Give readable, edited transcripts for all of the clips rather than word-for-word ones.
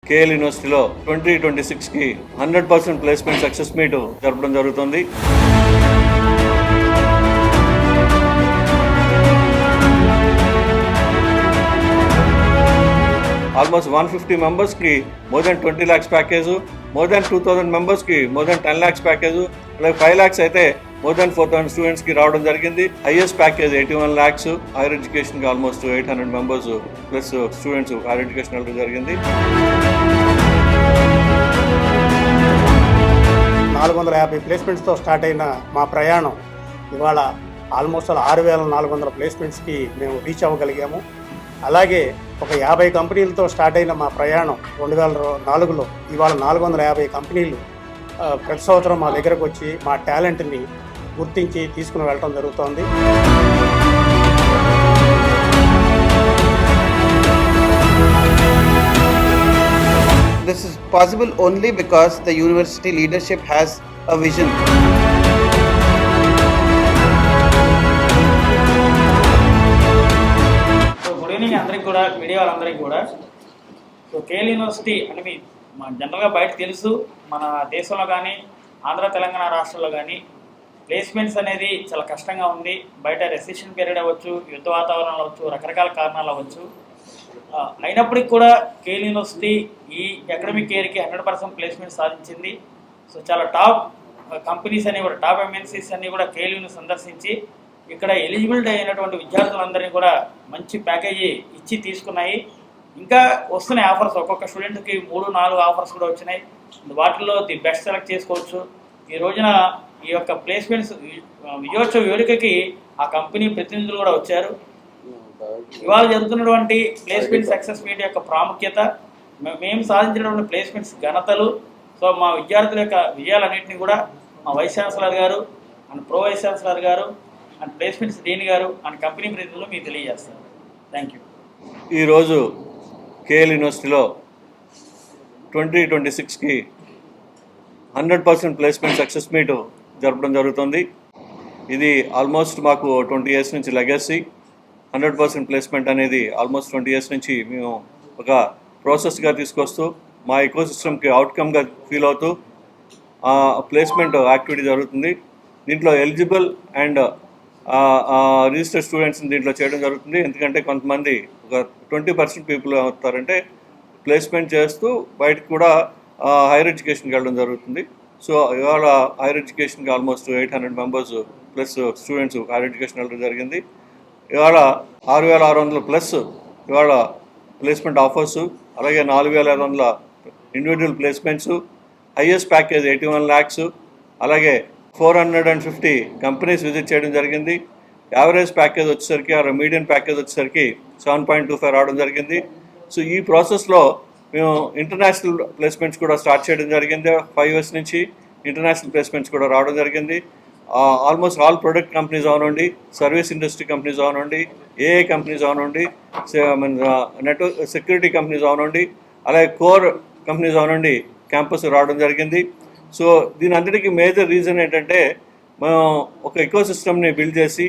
KL యూనివర్సిటీలో 2026కి 100% placement success meet జరపడం జరుగుతుంది. ఆల్మోస్ట్ 150 మెంబర్స్కి more than 20 lakhs package, more than 2000 మెంబర్స్కి మోర్ దెన్ 10 lakhs ప్యాకేజు, అలాగే 5 lakhs అయితే మోర్ దెన్ 4000 స్టూడెంట్స్కి రావడం జరిగింది. హైయెస్ట్ ప్యాకేజ్ 81 lakhs, హైయర్ ఎడ్యుకేషన్కి almost 800 members plus students higher education వెళ్ళడం జరిగింది. 450 ప్లేస్మెంట్స్తో స్టార్ట్ అయిన మా ప్రయాణం ఇవాళ ఆల్మోస్ట్ 6400 ప్లేస్మెంట్స్కి మేము రీచ్ అవ్వగలిగాము. అలాగే ఒక 50 కంపెనీలతో స్టార్ట్ అయిన మా ప్రయాణం 2004లో ఇవాళ 450 కంపెనీలు ప్రతి సంవత్సరం మా దగ్గరకు వచ్చి మా టాలెంట్ని గుర్తించి తీసుకుని వెళ్ళడం జరుగుతోంది. This is possible only because the university leadership has a vision. Good evening అందరికి కూడా, మీడియా వాళ్ళందరికీ కూడా. సో కేఎల్ యూనివర్సిటీ అని జనరల్గా బయట తెలుసు, మన దేశంలో కానీ ఆంధ్ర తెలంగాణ రాష్ట్రాల్లో కానీ ప్లేస్మెంట్స్ అనేది చాలా కష్టంగా ఉంది. బయట రెసిషన్ పీరియడ్ అవ్వచ్చు, యుద్ధ వాతావరణం అవ్వచ్చు, రకరకాల కారణాలు అవ్వచ్చు. అయినప్పటికీ కూడా కేఎల్ యూనివర్సిటీ ఈ అకాడమిక్ ఇయర్కి 100% ప్లేస్మెంట్ సాధించింది. సో చాలా టాప్ కంపెనీస్ అన్ని కూడా, టాప్ ఎంఎన్సీస్ అన్ని కూడా కేఎల్ యూని సందర్శించి ఇక్కడ ఎలిజిబిలిటీ అయినటువంటి విద్యార్థులందరినీ కూడా మంచి ప్యాకేజీ ఇచ్చి తీసుకున్నాయి. ఇంకా వస్తున్నాయి ఆఫర్స్, ఒక్కొక్క స్టూడెంట్కి 3-4 ఆఫర్స్ కూడా వచ్చినాయి. వాటిల్లో ది బెస్ట్ సెలెక్ట్ చేసుకోవచ్చు. ఈ రోజున ఈ యొక్క ప్లేస్మెంట్స్ విజయోత్సవ వేడుకకి ఆ కంపెనీ ప్రతినిధులు కూడా వచ్చారు. ఇవాళ జరుగుతున్నటువంటి ప్లేస్మెంట్ సక్సెస్ మీట్ యొక్క ప్రాముఖ్యత, మేము సాధించినటువంటి ప్లేస్మెంట్స్ ఘనతలు, సో మా విద్యార్థుల యొక్క విజయాలన్నింటినీ కూడా మా వైస్ ఛాన్సలర్ గారు అండ్ ప్రో వైస్ ఛాన్సలర్ గారు అండ్ ప్లేస్మెంట్స్ డీన్ గారు అండ్ కంపెనీ ప్రతినిధులు మీకు తెలియజేస్తారు. Thank you. ఈరోజు కేఎల్ యూనివర్సిటీలో 2026కి 100% ప్లేస్మెంట్ సక్సెస్ మీట్ జరపడం జరుగుతుంది. ఇది ఆల్మోస్ట్ మాకు 20 years నుంచి లెగసీ. 100% ప్లేస్మెంట్ అనేది ఆల్మోస్ట్ 20 years నుంచి మేము ఒక ప్రాసెస్గా తీసుకొస్తూ మా ఎకోసిస్టమ్కి అవుట్కమ్గా ఫీల్ అవుతూ ప్లేస్మెంట్ యాక్టివిటీ జరుగుతుంది. దీంట్లో ఎలిజిబుల్ అండ్ రిజిస్టర్డ్ స్టూడెంట్స్ని దీంట్లో చేయడం జరుగుతుంది. ఎందుకంటే కొంతమంది ఒక 20% పీపుల్ అవుతారంటే ప్లేస్మెంట్ చేస్తూ బయటకు కూడా హైయర్ ఎడ్యుకేషన్కి వెళ్ళడం జరుగుతుంది. సో ఇవాళ హైయర్ ఎడ్యుకేషన్కి almost 800 members plus students higher education వెళ్ళడం జరిగింది. ఇవాళ 6600 ప్లస్ ఇవాళ ప్లేస్మెంట్ ఆఫర్సు, అలాగే 4500 individual placements, highest package 81 lakhs, అలాగే 450 కంపెనీస్ విజిట్ చేయడం జరిగింది. యావరేజ్ ప్యాకేజ్ వచ్చేసరికి మీడియన్ ప్యాకేజ్ వచ్చేసరికి 7.25 రావడం జరిగింది. సో ఈ ప్రాసెస్లో మేము ఇంటర్నేషనల్ ప్లేస్మెంట్స్ కూడా స్టార్ట్ చేయడం జరిగింది. 5 years నుంచి ఇంటర్నేషనల్ ప్లేస్మెంట్స్ కూడా రావడం జరిగింది. ఆల్మోస్ట్ ఆల్ ప్రొడక్ట్ కంపెనీస్ అవనండి, సర్వీస్ ఇండస్ట్రీ కంపెనీస్ అవనండి, ఏఐ కంపెనీస్ అవనండి, నెట్వర్క్ సెక్యూరిటీ కంపెనీస్ అవనండి, అలాగే కోర్ కంపెనీస్ అవనండి క్యాంపస్ రావడం జరిగింది. సో దీని అంతటికీ మేజర్ రీజన్ ఏంటంటే మనం ఒక ఎకోసిస్టమ్ని బిల్డ్ చేసి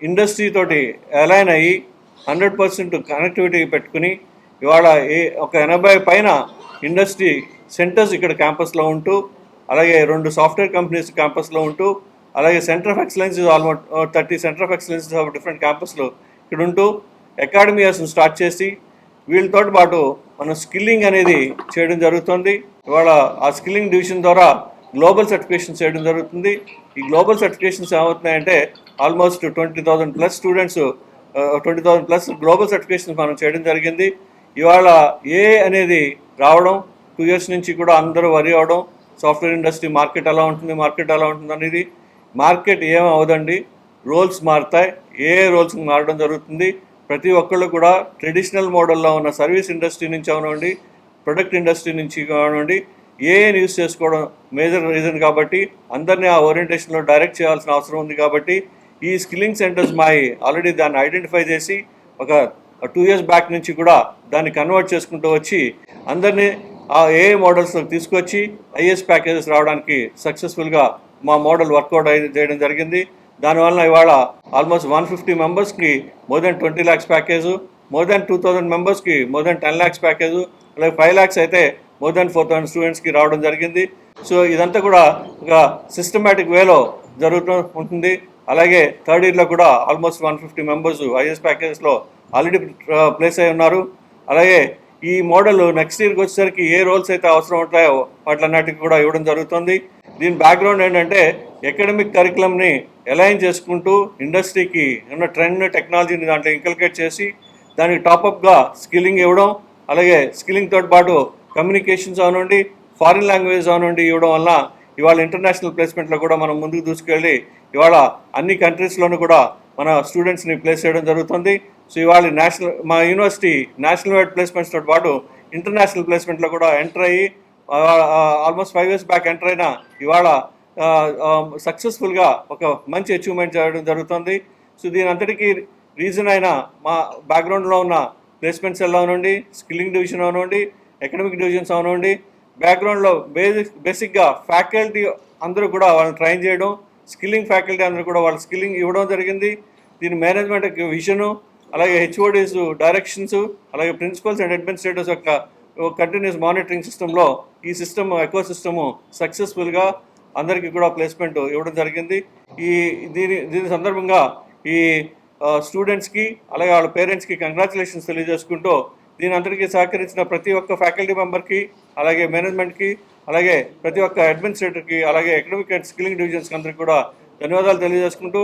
ఇండస్ట్రీ తోటి అలైన్ అయ్యి 100% కనెక్టివిటీ పెట్టుకుని ఇవాళ ఒక 80 పైన ఇండస్ట్రీ సెంటర్స్ ఇక్కడ క్యాంపస్లో ఉంటూ, అలాగే 2 సాఫ్ట్వేర్ కంపెనీస్ క్యాంపస్లో ఉంటూ, అలాగే centre of excellence almost 30 centre of excellence of different క్యాంపస్లో ఇక్కడ ఉంటూ అకాడమీ ఇయర్స్ని స్టార్ట్ చేసి వీళ్ళతో పాటు మనం స్కిల్లింగ్ అనేది చేయడం జరుగుతుంది. ఇవాళ ఆ స్కిల్లింగ్ డివిజన్ ద్వారా గ్లోబల్ సర్టిఫికేషన్స్ చేయడం జరుగుతుంది. ఈ గ్లోబల్ సర్టిఫికేషన్స్ ఏమవుతున్నాయంటే almost 20,000 plus students 20,000 plus global certifications మనం చేయడం జరిగింది. ఇవాళ అనేది రావడం 2 years నుంచి కూడా అందరూ వరి అవడం, సాఫ్ట్వేర్ ఇండస్ట్రీ మార్కెట్ ఎలా ఉంటుంది అనేది. మార్కెట్ ఏమవదండి, రోల్స్ మారుతాయి, రోల్స్ మారడం జరుగుతుంది. ప్రతి ఒక్కళ్ళు కూడా ట్రెడిషనల్ మోడల్లో ఉన్న సర్వీస్ ఇండస్ట్రీ నుంచి అవనండి, ప్రొడక్ట్ ఇండస్ట్రీ నుంచి కానివ్వండి, యూస్ చేసుకోవడం మేజర్ రీజన్. కాబట్టి అందరినీ ఆ ఓరియంటేషన్లో డైరెక్ట్ చేయాల్సిన అవసరం ఉంది. కాబట్టి ఈ స్కిల్లింగ్ సెంటర్స్ ఆల్రెడీ దాన్ని ఐడెంటిఫై చేసి ఒక 2 years బ్యాక్ నుంచి కూడా దాన్ని కన్వర్ట్ చేసుకుంటూ వచ్చి అందరినీ ఆ మోడల్స్లో తీసుకొచ్చి హైయెస్ట్ ప్యాకేజెస్ రావడానికి సక్సెస్ఫుల్గా మా మోడల్ వర్కౌట్ చేయడం జరిగింది. దానివల్ల ఇవాళ ఆల్మోస్ట్ 150 మెంబర్స్కి more than 20 lakhs package, more than 2000 మెంబర్స్కి మోర్ దాన్ 10 lakhs ప్యాకేజ్, అలాగే 5 lakhs అయితే మోర్ దాన్ 4000 స్టూడెంట్స్కి రావడం జరిగింది. సో ఇదంతా కూడా ఒక సిస్టమేటిక్ వేలో జరుగుతూ ఉంటుంది. అలాగే థర్డ్ ఇయర్లో కూడా ఆల్మోస్ట్ 150 మెంబర్స్ హైయెస్ట్ ప్యాకేజెస్లో ఆల్రెడీ ప్లేస్ అయి ఉన్నారు. అలాగే ఈ మోడల్ నెక్స్ట్ ఇయర్కి వచ్చేసరికి ఏ రోల్స్ అయితే అవసరం ఉంటాయో వాటిలన్నిటికీ కూడా ఇవ్వడం జరుగుతుంది. దీని బ్యాక్గ్రౌండ్ ఏంటంటే అకాడమిక్ కరికులంని అలైన్ చేసుకుంటూ ఇండస్ట్రీకి ఉన్న ట్రెండ్ టెక్నాలజీని దాంట్లో ఇంకల్కేట్ చేసి దానికి టాపప్గా స్కిల్లింగ్ ఇవ్వడం, అలాగే స్కిల్లింగ్ తోటి పాటు కమ్యూనికేషన్స్ అవనండి, ఫారిన్ లాంగ్వేజ్ అవనండి ఇవ్వడం వల్ల ఇవాళ ఇంటర్నేషనల్ ప్లేస్మెంట్లో కూడా మనం ముందుకు దూసుకెళ్ళి ఇవాళ అన్ని కంట్రీస్లోనూ కూడా మన స్టూడెంట్స్ని ప్లేస్ చేయడం జరుగుతుంది. సో ఇవాళ మా యూనివర్సిటీ నేషనల్ వైడ్ ప్లేస్మెంట్స్తో పాటు ఇంటర్నేషనల్ ప్లేస్మెంట్లో కూడా ఎంటర్ అయ్యి ఆల్మోస్ట్ 5 years బ్యాక్ ఎంటర్ అయినా ఇవాళ సక్సెస్ఫుల్గా ఒక మంచి అచీవ్మెంట్ చేయడం జరుగుతుంది. సో దీని అంతటికీ రీజన్ అయిన మా బ్యాక్గ్రౌండ్లో ఉన్న ప్లేస్మెంట్స్ ఎలా అవనండి, స్కిల్లింగ్ డివిజన్ అవనండి, అకాడమిక్ డివిజన్స్ అవనండి, బ్యాక్గ్రౌండ్లో బేసిక్గా ఫ్యాకల్టీ అందరూ కూడా వాళ్ళని ట్రైన్ చేయడం, స్కిల్లింగ్ ఫ్యాకల్టీ అందరూ కూడా వాళ్ళ స్కిల్లింగ్ ఇవ్వడం జరిగింది. దీని మేనేజ్మెంట్ విజను, అలాగే హెచ్ఓడీస్ డైరెక్షన్స్, అలాగే ప్రిన్సిపల్స్ అండ్ అడ్మినిస్ట్రేటర్స్ యొక్క కంటిన్యూస్ మానిటరింగ్ సిస్టంలో ఈ సిస్టమ్ ఎకో సిస్టము సక్సెస్ఫుల్గా అందరికీ కూడా ప్లేస్మెంట్ ఇవ్వడం జరిగింది. దీని సందర్భంగా ఈ స్టూడెంట్స్కి అలాగే వాళ్ళ పేరెంట్స్కి కంగ్రాచులేషన్స్ తెలియజేసుకుంటూ దీని అందరికీ సహకరించిన ప్రతి ఒక్క ఫ్యాకల్టీ మెంబర్కి, అలాగే మేనేజ్మెంట్కి, అలాగే ప్రతి ఒక్క అడ్మినిస్ట్రేటర్కి, అలాగే అకాడమిక్ అండ్ స్కిల్లింగ్ డివిజన్స్కి అందరికీ కూడా ధన్యవాదాలు తెలియజేసుకుంటూ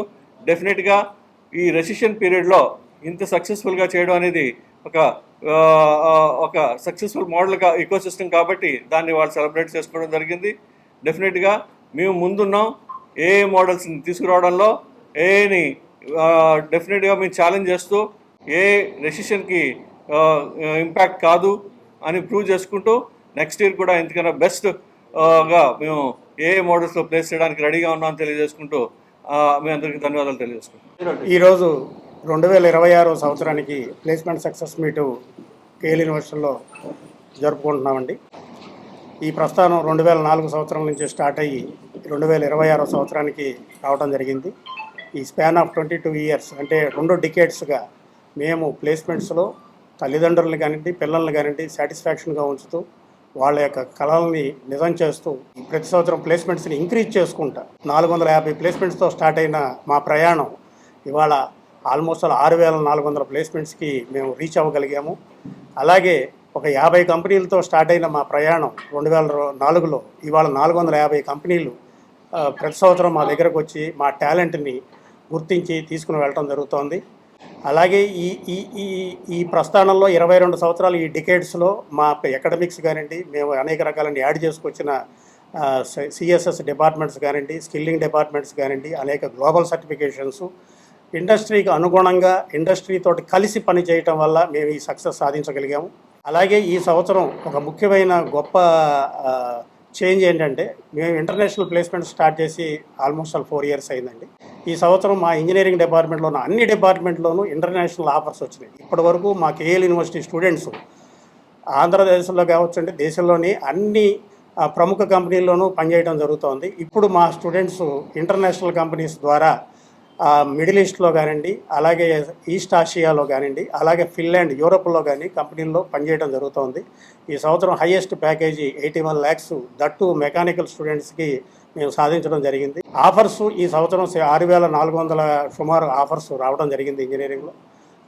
డెఫినెట్గా ఈ రెసిషన్ పీరియడ్లో ఇంత సక్సెస్ఫుల్గా చేయడం అనేది ఒక సక్సెస్ఫుల్ మోడల్ ఈకో సిస్టమ్ కాబట్టి దాన్ని వాళ్ళు సెలబ్రేట్ చేసుకోవడం జరిగింది. డెఫినెట్గా మేము ముందున్నాం ఏ మోడల్స్ని తీసుకురావడంలో, ఏని డెఫినెట్గా మేము ఛాలెంజ్ చేస్తూ ఏ రెసిషన్కి ఇంపాక్ట్ కాదు అని ప్రూవ్ చేసుకుంటూ నెక్స్ట్ ఇయర్ కూడా ఎందుకన్నా బెస్ట్గా మేము ఏ మోడల్స్లో ప్లేస్ చేయడానికి రెడీగా ఉన్నామని తెలియజేసుకుంటూ మీ అందరికీ ధన్యవాదాలు తెలియజేసుకుంటాం. ఈరోజు 2026 సంవత్సరానికి ప్లేస్మెంట్ సక్సెస్ మీటు కేఎల్ యూనివర్సిటీలో జరుపుకుంటున్నామండి. ఈ ప్రస్థానం 2004 సంవత్సరం నుంచి స్టార్ట్ అయ్యి 2026 సంవత్సరానికి రావడం జరిగింది. ఈ స్పాన్ ఆఫ్ 22 years అంటే 2 డికేడ్స్గా మేము ప్లేస్మెంట్స్లో తల్లిదండ్రులను కానివ్వండి, పిల్లల్ని కానివ్వండి సాటిస్ఫాక్షన్గా ఉంచుతూ వాళ్ళ యొక్క కళల్ని నిజం చేస్తూ ప్రతి సంవత్సరం ప్లేస్మెంట్స్ని ఇంక్రీజ్ చేసుకుంటా 450 ప్లేస్మెంట్స్తో స్టార్ట్ అయిన మా ప్రయాణం ఇవాళ ఆల్మోస్ట్ 6400 ప్లేస్మెంట్స్కి మేము రీచ్ అవ్వగలిగాము. అలాగే ఒక 50 కంపెనీలతో స్టార్ట్ అయిన మా ప్రయాణం 2004లో ఇవాళ 450 కంపెనీలు ప్రతి సంవత్సరం మా దగ్గరకు వచ్చి మా టాలెంట్ని గుర్తించి తీసుకుని వెళ్ళటం జరుగుతోంది. అలాగే ఈ ప్రస్థానంలో 22 సంవత్సరాలు ఈ డికేడ్స్లో మా అకాడమిక్స్ కానివ్వండి, మేము అనేక రకాలని యాడ్ చేసుకొచ్చిన సిఎస్ఎస్ డిపార్ట్మెంట్స్ కానివ్వండి, స్కిల్లింగ్ డిపార్ట్మెంట్స్ కానివ్వండి, అనేక గ్లోబల్ సర్టిఫికేషన్స్ ఇండస్ట్రీకి అనుగుణంగా ఇండస్ట్రీతో కలిసి పని చేయటం వల్ల మేము ఈ సక్సెస్ సాధించగలిగాము. అలాగే ఈ సంవత్సరం ఒక ముఖ్యమైన గొప్ప చేంజ్ ఏంటంటే మేము ఇంటర్నేషనల్ ప్లేస్మెంట్ స్టార్ట్ చేసి ఆల్మోస్ట్ 4 years అయిందండి. ఈ సంవత్సరం మా ఇంజనీరింగ్ డిపార్ట్మెంట్లో ఉన్న అన్ని డిపార్ట్మెంట్లోనూ ఇంటర్నేషనల్ ఆఫర్స్ వచ్చినాయి. ఇప్పటి వరకు మా కేఎల్ యూనివర్సిటీ స్టూడెంట్స్ ఆంధ్రదేశంలో కావచ్చు అంటే దేశంలోని అన్ని ప్రముఖ కంపెనీల్లోనూ పనిచేయడం జరుగుతోంది. ఇప్పుడు మా స్టూడెంట్స్ ఇంటర్నేషనల్ కంపెనీస్ ద్వారా మిడిల్ ఈస్ట్లో కానివ్వండి, అలాగే ఈస్ట్ ఆసియాలో కానివ్వండి, అలాగే ఫిన్లాండ్, యూరోప్లో కానీ కంపెనీల్లో పనిచేయడం జరుగుతోంది. ఈ సంవత్సరం highest package 81 lakhs that mechanical స్టూడెంట్స్కి మేము సాధించడం జరిగింది. ఆఫర్స్ ఈ సంవత్సరం 6400 సుమారు ఆఫర్స్ రావడం జరిగింది ఇంజనీరింగ్లో.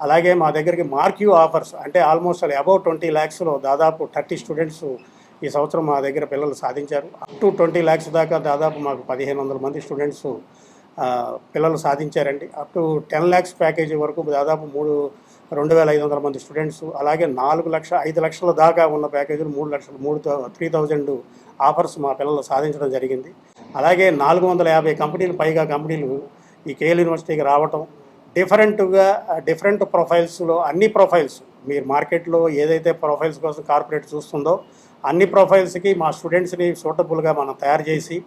అలాగే మా దగ్గరికి మార్క్యూ ఆఫర్స్ అంటే ఆల్మోస్ట్ అబౌవ్ 20 lakhsలో దాదాపు 30 స్టూడెంట్స్ ఈ సంవత్సరం మా దగ్గర పిల్లలు సాధించారు. అప్ టు 20 lakhs దాకా దాదాపు మాకు 1500 మంది స్టూడెంట్స్ పిల్లలు సాధించారండి. అప్ టు 10 lakhs ప్యాకేజీ వరకు దాదాపు 2500 మంది స్టూడెంట్స్, అలాగే 5 లక్షల దాకా ఉన్న ప్యాకేజీలు 3,000 ఆఫర్స్ మా పిల్లలు సాధించడం జరిగింది. అలాగే 450 కంపెనీలు పైగా కంపెనీలు ఈ కేఎల్ యూనివర్సిటీకి రావటం, డిఫరెంట్ ప్రొఫైల్స్లో అన్ని ప్రొఫైల్స్ మీరు మార్కెట్లో ఏదైతే ప్రొఫైల్స్ కోసం కార్పొరేట్ చూస్తుందో అన్ని ప్రొఫైల్స్కి మా స్టూడెంట్స్ని సూటబుల్గా మనం తయారు చేసి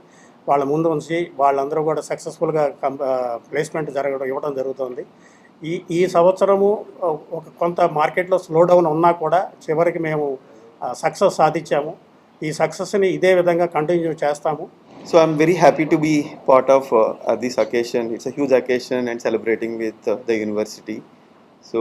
వాళ్ళ ముందు ఉంచి వాళ్ళందరూ కూడా సక్సెస్ఫుల్గా ప్లేస్మెంట్ ఇవ్వడం జరుగుతుంది. ఈ సంవత్సరము ఒక కొంత మార్కెట్లో స్లో డౌన్ ఉన్నా కూడా చివరికి మేము సక్సెస్ సాధించాము. ఈ సక్సెస్ని ఇదే విధంగా కంటిన్యూ చేస్తాము. So I'm very happy to be part of this occasion. It's a huge occasion and celebrating with the university. So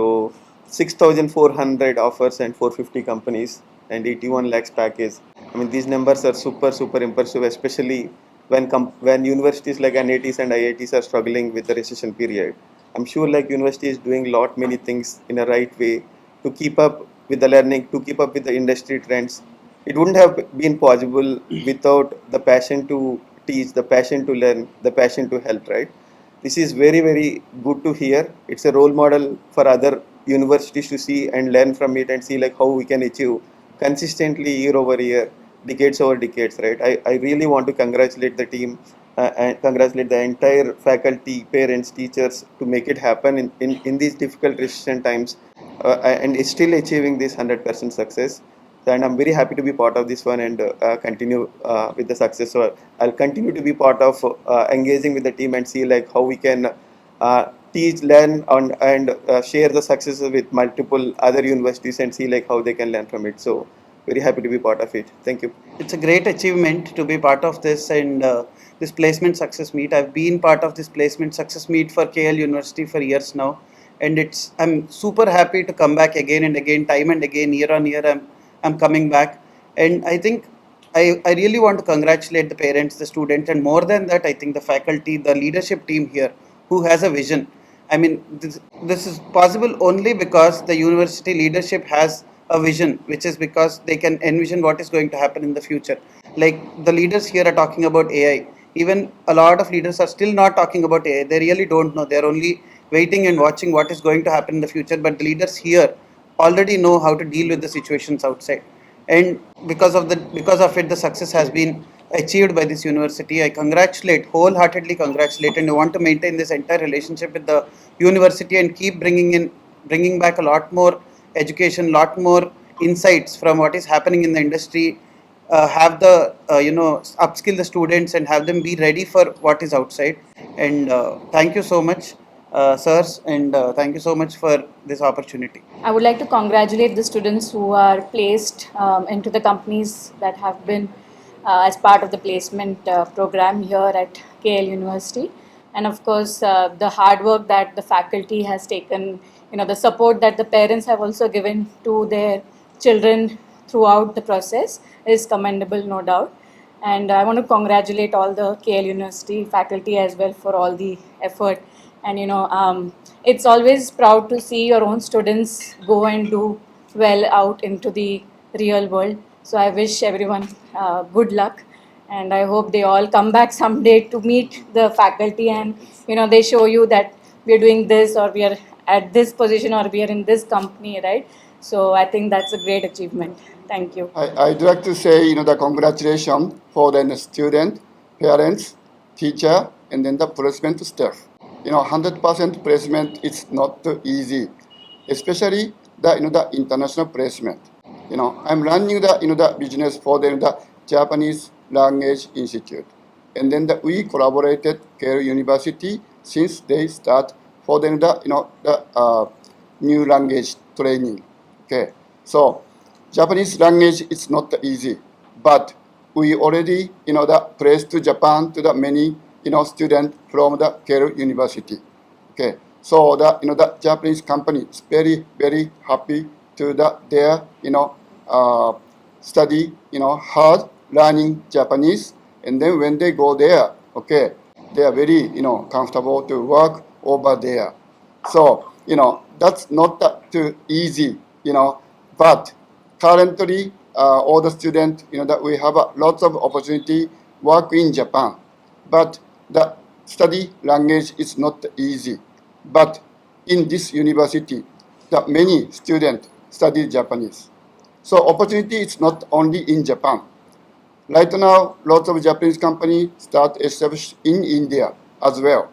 6,400 offers and 450 companies and 81 lakhs package. I mean, these numbers are super impressive, especially when universities like NITs and IITs are struggling with the recession period. I'm sure like university is doing many things in a right way to keep up with the learning, to keep up with the industry trends. It wouldn't have been possible without the passion to teach, the passion to learn, the passion to help, right? This is very good to hear. It's a role model for other universities to see and learn from it and see like how we can achieve consistently year over year, decades over decades, right? I really want to congratulate the team and congratulate the entire faculty, parents, teachers to make it happen in these difficult recession times and is still achieving this 100% success. And I'm very happy to be part of this one and continue with the success. So I'll continue to be part of engaging with the team and see like how we can teach, learn, and share the successes with multiple other universities and see like how they can learn from it. So very happy to be part of it. Thank you. It's a great achievement to be part of this and this placement success meet. I've been part of this placement success meet for KL University for years now, and I'm super happy to come back again and again, time and again, year on year. I'm coming back, and I think I really want to congratulate the parents, the students, and more than that, I think the faculty, the leadership team here who has a vision. I mean, this is possible only because the university leadership has a vision, which is because they can envision what is going to happen in the future. Like the leaders here are talking about AI. Even a lot of leaders are still not talking about AI. They really don't know. They're only waiting and watching what is going to happen in the future. But the leaders here already know how to deal with the situations outside. And because of it, the success has been achieved by this university. I wholeheartedly congratulate, and I want to maintain this entire relationship with the university and keep bringing back a lot more education, lot more insights from what is happening in the industry, have the upskill the students and have them be ready for what is outside. And thank you so much, sirs, and thank you so much for this opportunity. I would like to congratulate the students who are placed into the companies that have been as part of the placement program here at KL University. And of course, the hard work that the faculty has taken, the support that the parents have also given to their children throughout the process is commendable, no doubt. And I want to congratulate all the KL University faculty as well for all the effort. And it's always proud to see your own students go and do well out into the real world. So I wish everyone good luck, and I hope they all come back someday to meet the faculty and they show you that we are doing this, or we are at this position, or we are in this company, right? So I think that's a great achievement. Thank you. I'd like to say, the congratulations for the student, parents, teacher, and then the placement staff. 100% placement is not easy, especially the international placement. I'm running the business for the Japanese Language Institute, and then we collaborated Keio University since they start for the new language training. Okay, so Japanese language is not easy, but we already the place to Japan to the many students from the Keio University. Okay, so the Japanese company is very happy to their study hard learning Japanese, and then when they go there, okay, they are very comfortable to work over there. So that's not that too easy, but currently all the students that we have lots of opportunity work in Japan, but the study language is not easy. But in this university, that many students study Japanese. So opportunity is not only in Japan. Right now, lots of Japanese companies start established in India as well.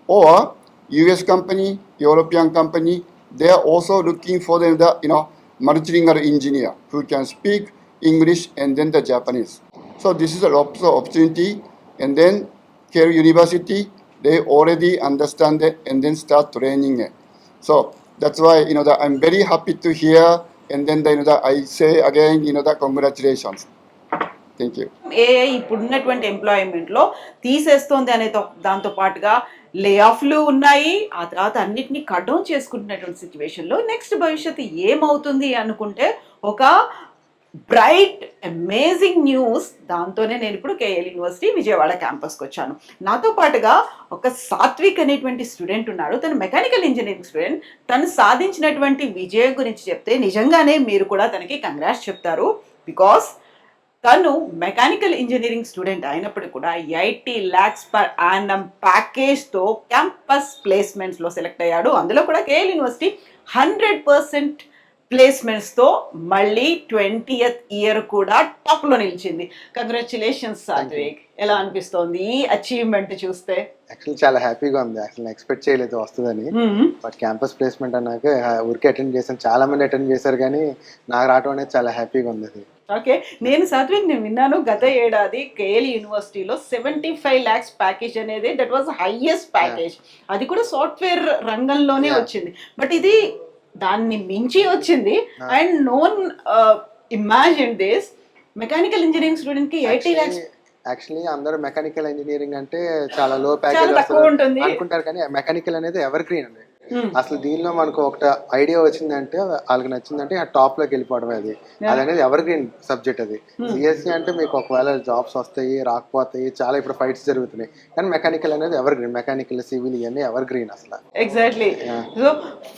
Or US company, European company, they are also looking for the multilingual engineer who can speak English and then the Japanese. So this is a lot of opportunity. And then Keio University, they already understand it and then start training it. So that's why that I'm very happy to hear, and then that I say again that congratulations. Thank you. AI ఇప్పుడున్నటువంటి ఎంప్లాయ్మెంట్లో తీసేస్తోంది అనే దాంతో పాటుగా లే ఆఫ్లు ఉన్నాయి, ఆ తర్వాత అన్నిటినీ cut down చేసుకుంటున్నటువంటి సిచ్యువేషన్లో నెక్స్ట్ భవిష్యత్తు ఏమవుతుంది అనుకుంటే ఒక బ్రైట్ అమేజింగ్ న్యూస్, దాంతోనే నేను ఇప్పుడు కేఎల్ యూనివర్సిటీ విజయవాడ క్యాంపస్కి వచ్చాను. నాతో పాటుగా ఒక సాత్విక్ అనేటువంటి స్టూడెంట్ ఉన్నాడు. తను మెకానికల్ ఇంజనీరింగ్ స్టూడెంట్. తను సాధించినటువంటి విజయం గురించి చెప్తే నిజంగానే మీరు కూడా తనకి కంగ్రాట్స్ చెప్తారు. బికాస్ తను మెకానికల్ ఇంజనీరింగ్ స్టూడెంట్ అయినప్పుడు కూడా 80 lakhs per annum ప్యాకేజ్తో క్యాంపస్ ప్లేస్మెంట్స్లో సెలెక్ట్ అయ్యాడు. అందులో కూడా కేఎల్ యూనివర్సిటీ 100% ప్లేస్మెంట్స్తో మళ్ళీ 20th ఇయర్ కూడా టాప్లో నిలిచింది. కంగ్రాచులేషన్స్ సాత్విక్. ఎలా అనిపిస్తోంది ఈ అచీవ్మెంట్ చూస్తే? యాక్చువల్లీ చాలా హ్యాపీగా ఉంది. యాక్చువల్లీ ఎక్స్పెక్ట్ చేయలేదు వస్తుందని. బట్ క్యాంపస్ ప్లేస్మెంట్ అన్నాక ఊరికే అటెండ్ చేశాను, చాలా మంది అటెండ్ చేశారు, కానీ నాకు రావడం అనేది చాలా హ్యాపీగా ఉంది. అది ఓకే, నేను సాత్విక్ నేను విన్నాను గత ఏడాది కేఎల్ యూనివర్సిటీలో 75 lakhs ప్యాకేజ్ అనేది దట్ వాజ్ హైయెస్ట్ ప్యాకేజ్. అది కూడా సాఫ్ట్వేర్ రంగంలోనే వచ్చింది. బట్ ఇది దాన్ని మించి వచ్చింది. And known imagine this mechanical engineering student కి 80 lakhs. యాక్చువల్లీ అందరూ మెకానికల్ ఇంజనీరింగ్ అంటే చాలా లో ప్యాకేజ్ అనుకుంటారు, కానీ మెకానికల్ అనేది ఎవర్ గ్రీన్ అండి. అసలు దీనిలో మనకు ఒక ఐడియా వచ్చిందంటే వాళ్ళకి నచ్చిందంటే ఆ టాప్ లోకి వెళ్ళిపోవడమే. అది అనేది ఎవర్ గ్రీన్ సబ్జెక్ట్. అది సిఎస్సి అంటే మీకు ఒకవేళ జాబ్స్ వస్తాయి రాకపోతాయి, చాలా ఇప్పుడు ఫైట్స్ జరుగుతున్నాయి, కానీ మెకానికల్ అనేది ఎవర్ గ్రీన్. మెకానికల్, సివిల్ ఇవన్నీ ఎవర్ గ్రీన్ అసలు. ఎగ్జాక్ట్లీ. సో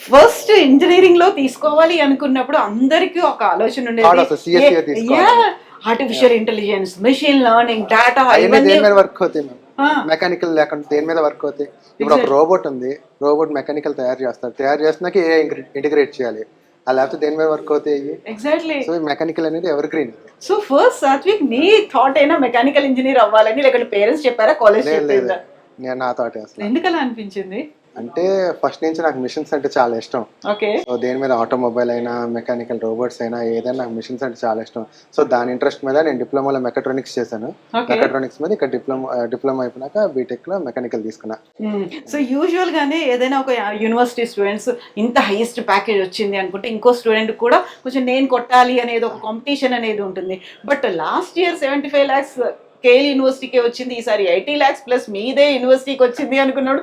ఫస్ట్ ఇంజనీరింగ్ లో తీసుకోవాలి అనుకున్నప్పుడు అందరికీ ఒక ఆలోచన ఉండేది, artificial intelligence, machine learning, data, దేని మీద వర్క్ అవుతాయి మ్యామ్. మెకానికల్ లేకుండా దేని మీద వర్క్ అవుతాయి? ఇప్పుడు ఒక రోబోట్ ఉంది, రోబోట్ మెకానికల్ తయారు చేస్తున్నాక ఏ ఇంటిగ్రేట్ చేయాలి, లేకపోతే దేని మీద వర్క్ అవుతాయి? ఎగ్జాక్ట్లీ. సో మెకానికల్ అనేది evergreen. So first Sattvik నీ థాట్ అయినా మెకానికల్ ఇంజనీర్ అవ్వాలని, లేకపోతే పేరెంట్స్ చెప్పారా, కాలేజ్ చెప్పిందా? నేను నా థాట్ అసలు. ఎందుకు అలా అనిపించింది? అంటే ఫస్ట్ నుంచి నాకు మిషన్స్ అంటే చాలా ఇష్టం. ఓకే. సో దేని మీద ఆటోమొబైల్ అయినా మెకానికల్ రోబోట్స్ అయినా ఏదైనా నాకు మిషన్స్ అంటే చాలా ఇష్టం. సో దాని ఇంట్రెస్ట్ మీద నేను డిప్లొమాలో మెకాట్రానిక్స్ చేశాను. మెకాట్రానిక్స్ మీద ఇక్కడ డిప్లొమా అయిపోయినాక బీటెక్ లో మెకానికల్ తీసుకున్నా. సో యూజువల్ గానే ఏదైనా ఒక యూనివర్సిటీ స్టూడెంట్స్ ఇంత హైయెస్ట్ ప్యాకేజ్ వచ్చింది అనుకుంటే ఇంకో స్టూడెంట్ కూడా కొంచెం నేను కొట్టాలి అనేది ఒక కాంపిటీషన్ అనేది ఉంటుంది. But last year 75 lakhs KL యూనివర్సిటీకి వచ్చింది, ఈసారి 80 lakhs ప్లస్ మీదే యూనివర్సిటీకి వచ్చింది అనుకున్నాడు.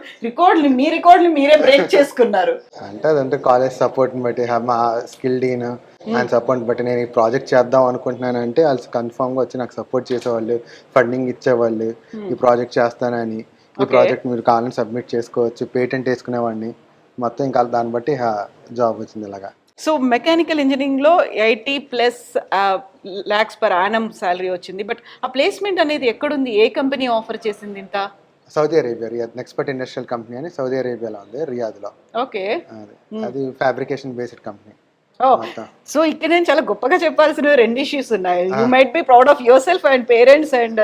మీ రికార్డులు మీరే బ్రేక్ చేసుకున్నారు. అంటే అదంటే కాలేజ్ సపోర్ట్ని బట్టి, మా స్కిల్ డీన్ ఆయన సపోర్ట్ బట్టి నేను ఈ ప్రాజెక్ట్ చేద్దాం అనుకుంటున్నాను అంటే వాళ్ళు కన్ఫామ్గా వచ్చి నాకు సపోర్ట్ చేసేవాళ్ళు, ఫండింగ్ ఇచ్చేవాళ్ళు. ఈ ప్రాజెక్ట్ చేస్తానని, ఈ ప్రాజెక్ట్ మీరు కావాలని సబ్మిట్ చేసుకోవచ్చు, పేటెంట్ వేసుకునేవాడిని మొత్తం. ఇంకా దాన్ని బట్టి జాబ్ వచ్చింది ఇలాగా. సో మెకానికల్ ఇంజనీరింగ్లో 80+ lakhs per annum శాలరీ వచ్చింది. బట్ ఆ ప్లేస్మెంట్ అనేది ఎక్కడుంది? ఏ కంపెనీ ఆఫర్ చేసింది ఇంత? Saudi Arabia, Riyadh Nexpert industrial company అని సౌదీ అరేబియాలో ఉంది, రియాద్లో. ఓకే. అది ఫ్యాబ్రికేషన్ బేస్డ్ కంపెనీ. సో ఇక్కడ నేను చాలా గొప్పగా చెప్పాల్సిన 2 ఇష్యూస్ ఉన్నాయి. You might be proud of yourself and parents and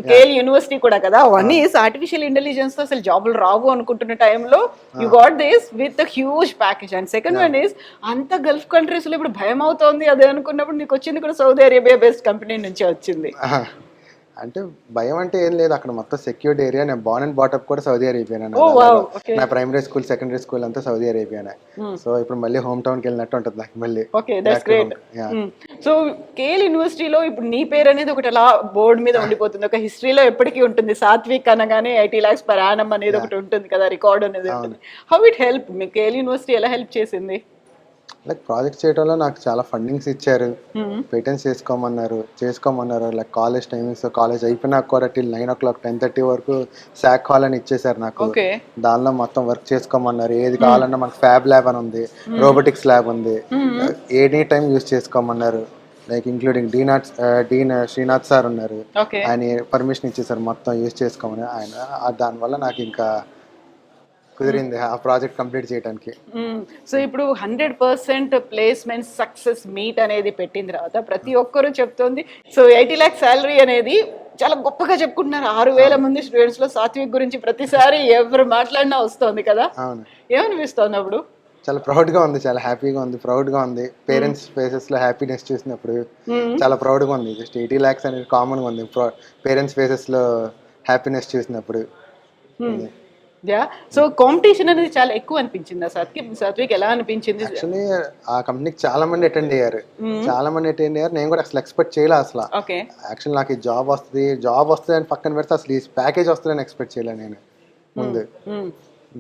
KL University కూడా కదా. వన్ ఈస్ ఆర్టిఫిషియల్ ఇంటెలిజెన్స్ తో అసలు జాబులు రావు అనుకుంటున్న టైంలో you got this with huge package. And second one is అంత గల్ఫ్ కంట్రీస్ లో ఇప్పుడు భయం అవుతోంది అదే అనుకున్నప్పుడు నీకు వచ్చింది కూడా సౌదీ అరేబియా బేస్డ్ కంపెనీ నుంచే వచ్చింది. అంటే భయం అంటే ఏం లేదు, అక్కడ మొత్తం సెక్యూర్డ్ ఏరియా. నేను బార్న్ అండ్ బాటప్ కూడా సౌదీ అరేబియానే. నా ప్రైమరీ స్కూల్, సెకండరీ స్కూల్ అంతా సౌదీ అరేబియానే. సో ఇప్పుడు మళ్ళీ హోమ్ టౌన్ కి వెళ్ళినట్టు ఉంటుంది నాకు మళ్ళీ. Okay, that's great. So KL యూనివర్సిటీలో ఇప్పుడు నీ పేరు అనేది ఒకటి అలా బోర్డు మీద ఉండిపోతుంది, ఒక హిస్టరీలో ఎప్పటికీ ఉంటుంది. సాత్విక్ అనగానే 80 lakhs per annum అనేది ఒకటి ఉంటుంది కదా, రికార్డ్ అనేది ఉంటుంది. How it help? మీ కేఎల్ యూనివర్సిటీ ఎలా హెల్ప్ చేసింది? లైక్ ప్రాజెక్ట్ చేయడంలో నాకు చాలా ఫండింగ్స్ ఇచ్చారు, పేటెంట్స్ చేసుకోమన్నారు. లైక్ కాలేజ్ టైమింగ్స్, కాలేజ్ అయిపోయినాక కూడా టిల్ 9 o'clock 10:30 వరకు శాక్ హాల్ అని ఇచ్చేసారు నాకు. దానిలో మొత్తం వర్క్ చేసుకోమన్నారు. ఏది కావాలన్నా మనకు ఫ్యాబ్ ల్యాబ్ అని ఉంది, రోబోటిక్స్ ల్యాబ్ ఉంది, ఎనీ టైం యూజ్ చేసుకోమన్నారు. Like including dean Srinath sir ఉన్నారు, ఆయన పర్మిషన్ ఇచ్చేసారు మొత్తం యూజ్ చేసుకోమని. ఆయన దానివల్ల నాకు ఇంకా కుదిరింది ఆ ప్రాజెక్ట్ కంప్లీట్ చేయడానికి. సో ఇప్పుడు 100% ప్లేస్మెంట్ సక్సెస్ మీట్ అనేది పెట్టిన తర్వాత ప్రతి ఒక్కరు చెప్తోంది. సో 80 lakhs శాలరీ అనేది చాలా గొప్పగా చెప్పుకుంటున్నారు. 6,000 మంది స్టూడెంట్స్ లో సాత్విక్ గురించి ప్రతిసారి ఎవరు మాట్లాడినా వస్తుంది కదా. ఏమనిపిస్తుంది అప్పుడు? చాలా ప్రౌడ్ గా ఉంది, చాలా హ్యాపీగా ఉంది, ప్రౌడ్ గా ఉంది. పేరెంట్స్ ఫేసెస్ లో హ్యాపీనెస్ చూసినప్పుడు చాలా ప్రౌడ్ గా ఉంది. జస్ట్ 80 lakhs అనేది కామన్ గా ఉంది, పేరెంట్స్ ఫేసెస్ లో హ్యాపీనెస్ చూసినప్పుడు. సో కాంపిటీషన్ అనేది చాలా ఎక్కువ అనిపించింది సాత్విక్ ఎలా అనిపించింది? యాక్చువల్లీ ఆ కంపెనీకి చాలా మంది అటెండ్ అయ్యారు. నేను కూడా అసలు ఎక్స్పెక్ట్ చేయలే అసలు. యాక్చువల్లీ నాకు ఈ జాబ్ వస్తుంది అని పక్కన పెడితే అసలు ఈ ప్యాకేజ్ వస్తుందని ఎక్స్పెక్ట్ చేయలే నేను. ముందు.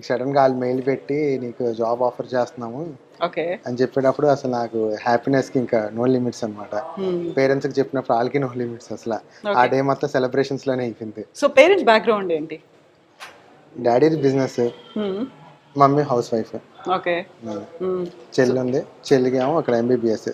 సడన్గా వాళ్ళు మెయిల్ పెట్టి నీకు జాబ్ ఆఫర్ చేస్తున్నాము ఓకే. అని చెప్పినప్పుడు అసలు నాకు హ్యాపీనెస్కి ఇంకా నో లిమిట్స్ అనమాట. పేరెంట్స్కి చెప్పినప్పుడు వాళ్ళకి నో లిమిట్స్ అసలు. ఆ డే మొత్తం సెలబ్రేషన్స్లోనే అయిపోయింది. సో పేరెంట్స్ బ్యాక్గ్రౌండ్ ఏంటి? డాడీది business, mummy housewife. Okay. చెల్లి ఉంది, చెల్లికి ఏమో అక్కడ ఎంబీబీఎస్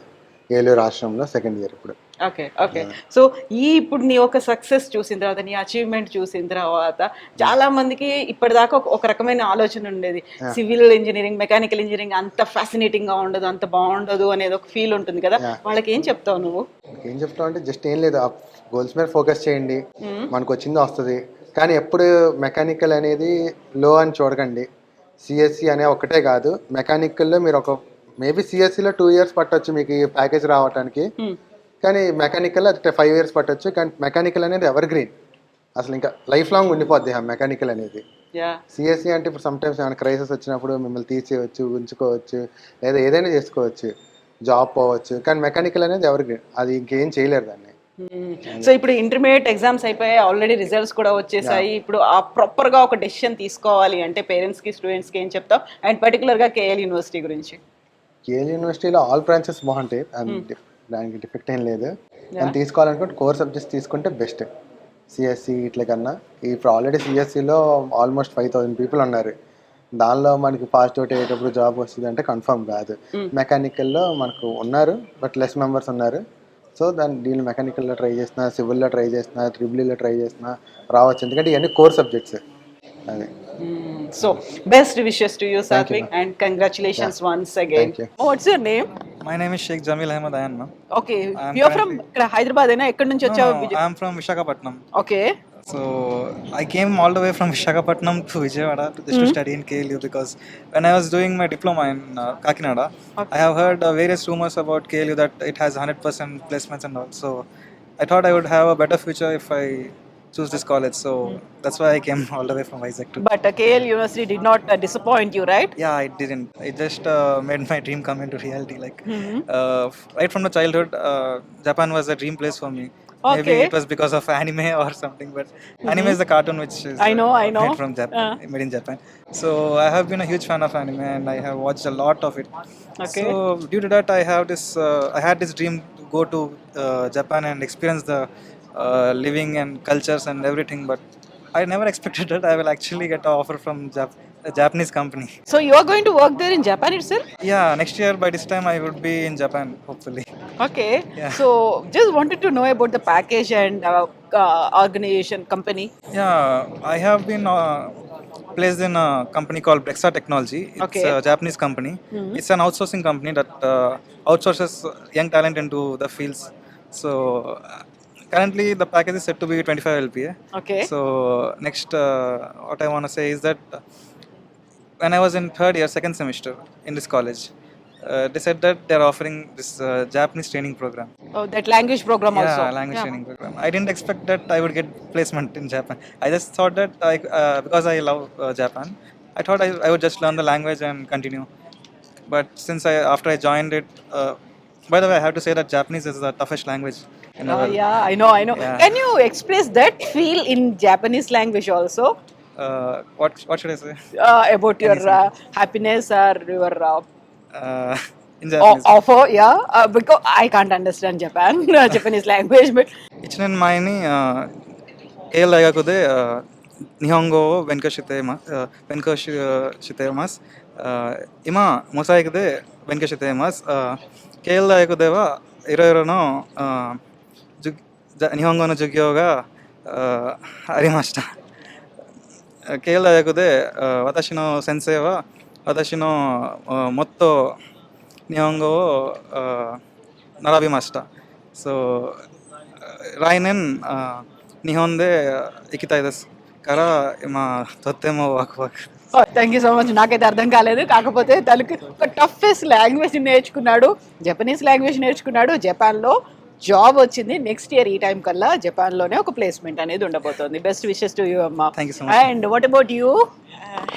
ఏలూరు ఆశ్రమంలో సెకండ్ ఇయర్ ఇప్పుడు. ఓకే. ఓకే. సో ఇప్పుడు నీ ఒక సక్సెస్ చూసిన తర్వాత, నీ అచీవ్మెంట్ చూసిన తర్వాత చాలా మందికి ఇప్పటిదాకా ఒక రకమైన ఆలోచన ఉండేది, సివిల్ ఇంజనీరింగ్, మెకానికల్ ఇంజనీరింగ్ అంత ఫ్యాసినేటింగ్ గా ఉండదు, అంత బాగుండదు అనేది ఒక ఫీల్ ఉంటుంది కదా, వాళ్ళకి ఏం చెప్తావు నువ్వు? ఏం చెప్తావు అంటే జస్ట్ ఏం లేదు, ఆ గోల్స్ మీద ఫోకస్ చేయండి, మనకు వచ్చింది వస్తుంది. కానీ ఎప్పుడు మెకానికల్ అనేది లో అని చూడకండి. సిఎస్సి అనే ఒకటే కాదు, మెకానికల్లో మీరు ఒక మేబీ సిఎస్సిలో 2 years పట్టొచ్చు మీకు ఈ ప్యాకేజ్ రావడానికి, కానీ మెకానికల్ అది 5 years పట్టొచ్చు. కానీ మెకానికల్ అనేది ఎవర్ గ్రీన్, అసలు ఇంకా లైఫ్ లాంగ్ ఉండిపోద్ది ఆ మెకానికల్ అనేది. సిఎస్సి అంటే ఇప్పుడు సమ్టైమ్స్ ఏమైనా క్రైసిస్ వచ్చినప్పుడు మిమ్మల్ని తీసేయచ్చు, ఉంచుకోవచ్చు, లేదా ఏదైనా చేసుకోవచ్చు, జాబ్ పోవచ్చు. కానీ మెకానికల్ అనేది ఎవర్ గ్రీన్, అది ఇంకేం చేయలేరు దాన్ని. సో ఇప్పుడు ఇంటర్మీడియట్ ఎగ్జామ్స్ అయిపోయాయి, ఆల్రెడీ రిజల్ట్స్ కూడా వచ్చేసాయి. ఇప్పుడు ఆ ప్రాపర్గా ఒక డెసిషన్ తీసుకోవాలి అంటే పేరెంట్స్కి, స్టూడెంట్స్కి ఏం చెప్తావు? అండ్ పర్టికులర్గా కేఎల్ యూనివర్సిటీ గురించి. కేఎల్ యూనివర్సిటీలో ఆల్ బ్రాంచెస్ బాగుంటాయి, దానికి డిఫెక్ట్ ఏం లేదు. నేను తీసుకోవాలనుకుంటే కోర్ సబ్జెక్ట్స్ తీసుకుంటే బెస్ట్. సిఎస్సి ఇట్ల కన్నా ఇప్పుడు ఆల్రెడీ సిఎస్సిలో ఆల్మోస్ట్ 5,000 people ఉన్నారు. దానిలో మనకి పాస్ అవుట్ అయ్యేటప్పుడు జాబ్ వస్తుంది అంటే కన్ఫర్మ్ కాదు. మెకానికల్లో మనకు ఉన్నారు, బట్ లెస్ మెంబర్స్ ఉన్నారు. సో దీన్ని మెకానికల్లో ట్రై చేస్తున్నా, సివిల్లో ట్రై చేస్తున్నా, ట్రిపుల్లో ట్రై చేస్తున్నా రావచ్చు, ఎందుకంటే ఇవన్నీ కోర్ సబ్జెక్ట్స్. అదే. So best wishes to you, Satvik, and congratulations once again. What's your name? My name is Sheikh Jamil Ahmed Ayan, ma'am. Okay, you're from Hyderabad, na? Ekkadi nunchi vachavu? I am from Visakhapatnam. Okay. So I came all the way from Visakhapatnam to Vijayawada just to study in KLU, because when I was doing my diploma in Kakinada, I have heard various rumors about KLU that it has 100% placements and all. So I thought I would have a better future if I choose this college. So that's why I came all the way from Vizag to. But KL University did not disappoint you, right? Yeah, it didn't. It just made my dream come into reality. Like right from the childhood, Japan was a dream place for me. Okay. Maybe it was because of anime or something, but anime is the cartoon which is I know. made from Japan, made in Japan. So I have been a huge fan of anime and I have watched a lot of it. Okay. So due to that, I had this dream to go to Japan and experience the living and cultures and everything, but I never expected that I will actually get an offer from a Japanese company. So you are going to work there in Japan itself? Yeah, next year by this time I would be in Japan, hopefully. Okay. Yeah. So just wanted to know about the package and organization company. Yeah, I have been placed in a company called Brexa Technology. It's Okay. a Japanese company. It's an outsourcing company that outsources young talent into the fields. So currently the package is set to be 25 LPA. Okay. So next what I want to say is that when I was in third year, second semester in this college, they said that they're offering this Japanese training program. Oh, that language program also. Yeah, language training program. I didn't expect that I would get placement in Japan. I just thought that because I love Japan, I thought I would just learn the language and continue. But since after I joined it, by the way, I have to say that Japanese is the toughest language in the world. Yeah, I know. Yeah. Can you express that feel in Japanese language also? What should I say? About your happiness or your In Japanese. offer, yeah. Because I can't understand Japanese language, but 1年前にケール大学で日本語を勉強しています。今モザイクで勉強しています。ケール大学ではいろいろの日本語の授業がありました。ケール大学で私の先生は私のもっと日本語を学びました。So 来年日本で行きたいですから今とってもワクワク。థ్యాంక్ you so much. నాకైతే అర్థం కాలేదు, కాకపోతే తనకు ఒక toughest language నేర్చుకున్నాడు, Japanese language నేర్చుకున్నాడు, జపాన్లో జాబ్ వచ్చింది. నెక్స్ట్ ఇయర్ ఈ టైం కల్లా జపాన్లోనే ఒక ప్లేస్మెంట్ అనేది ఉండబోతోంది. బెస్ట్ విషెస్ టు యూ అమ్మా. Thank you so much. And what about you?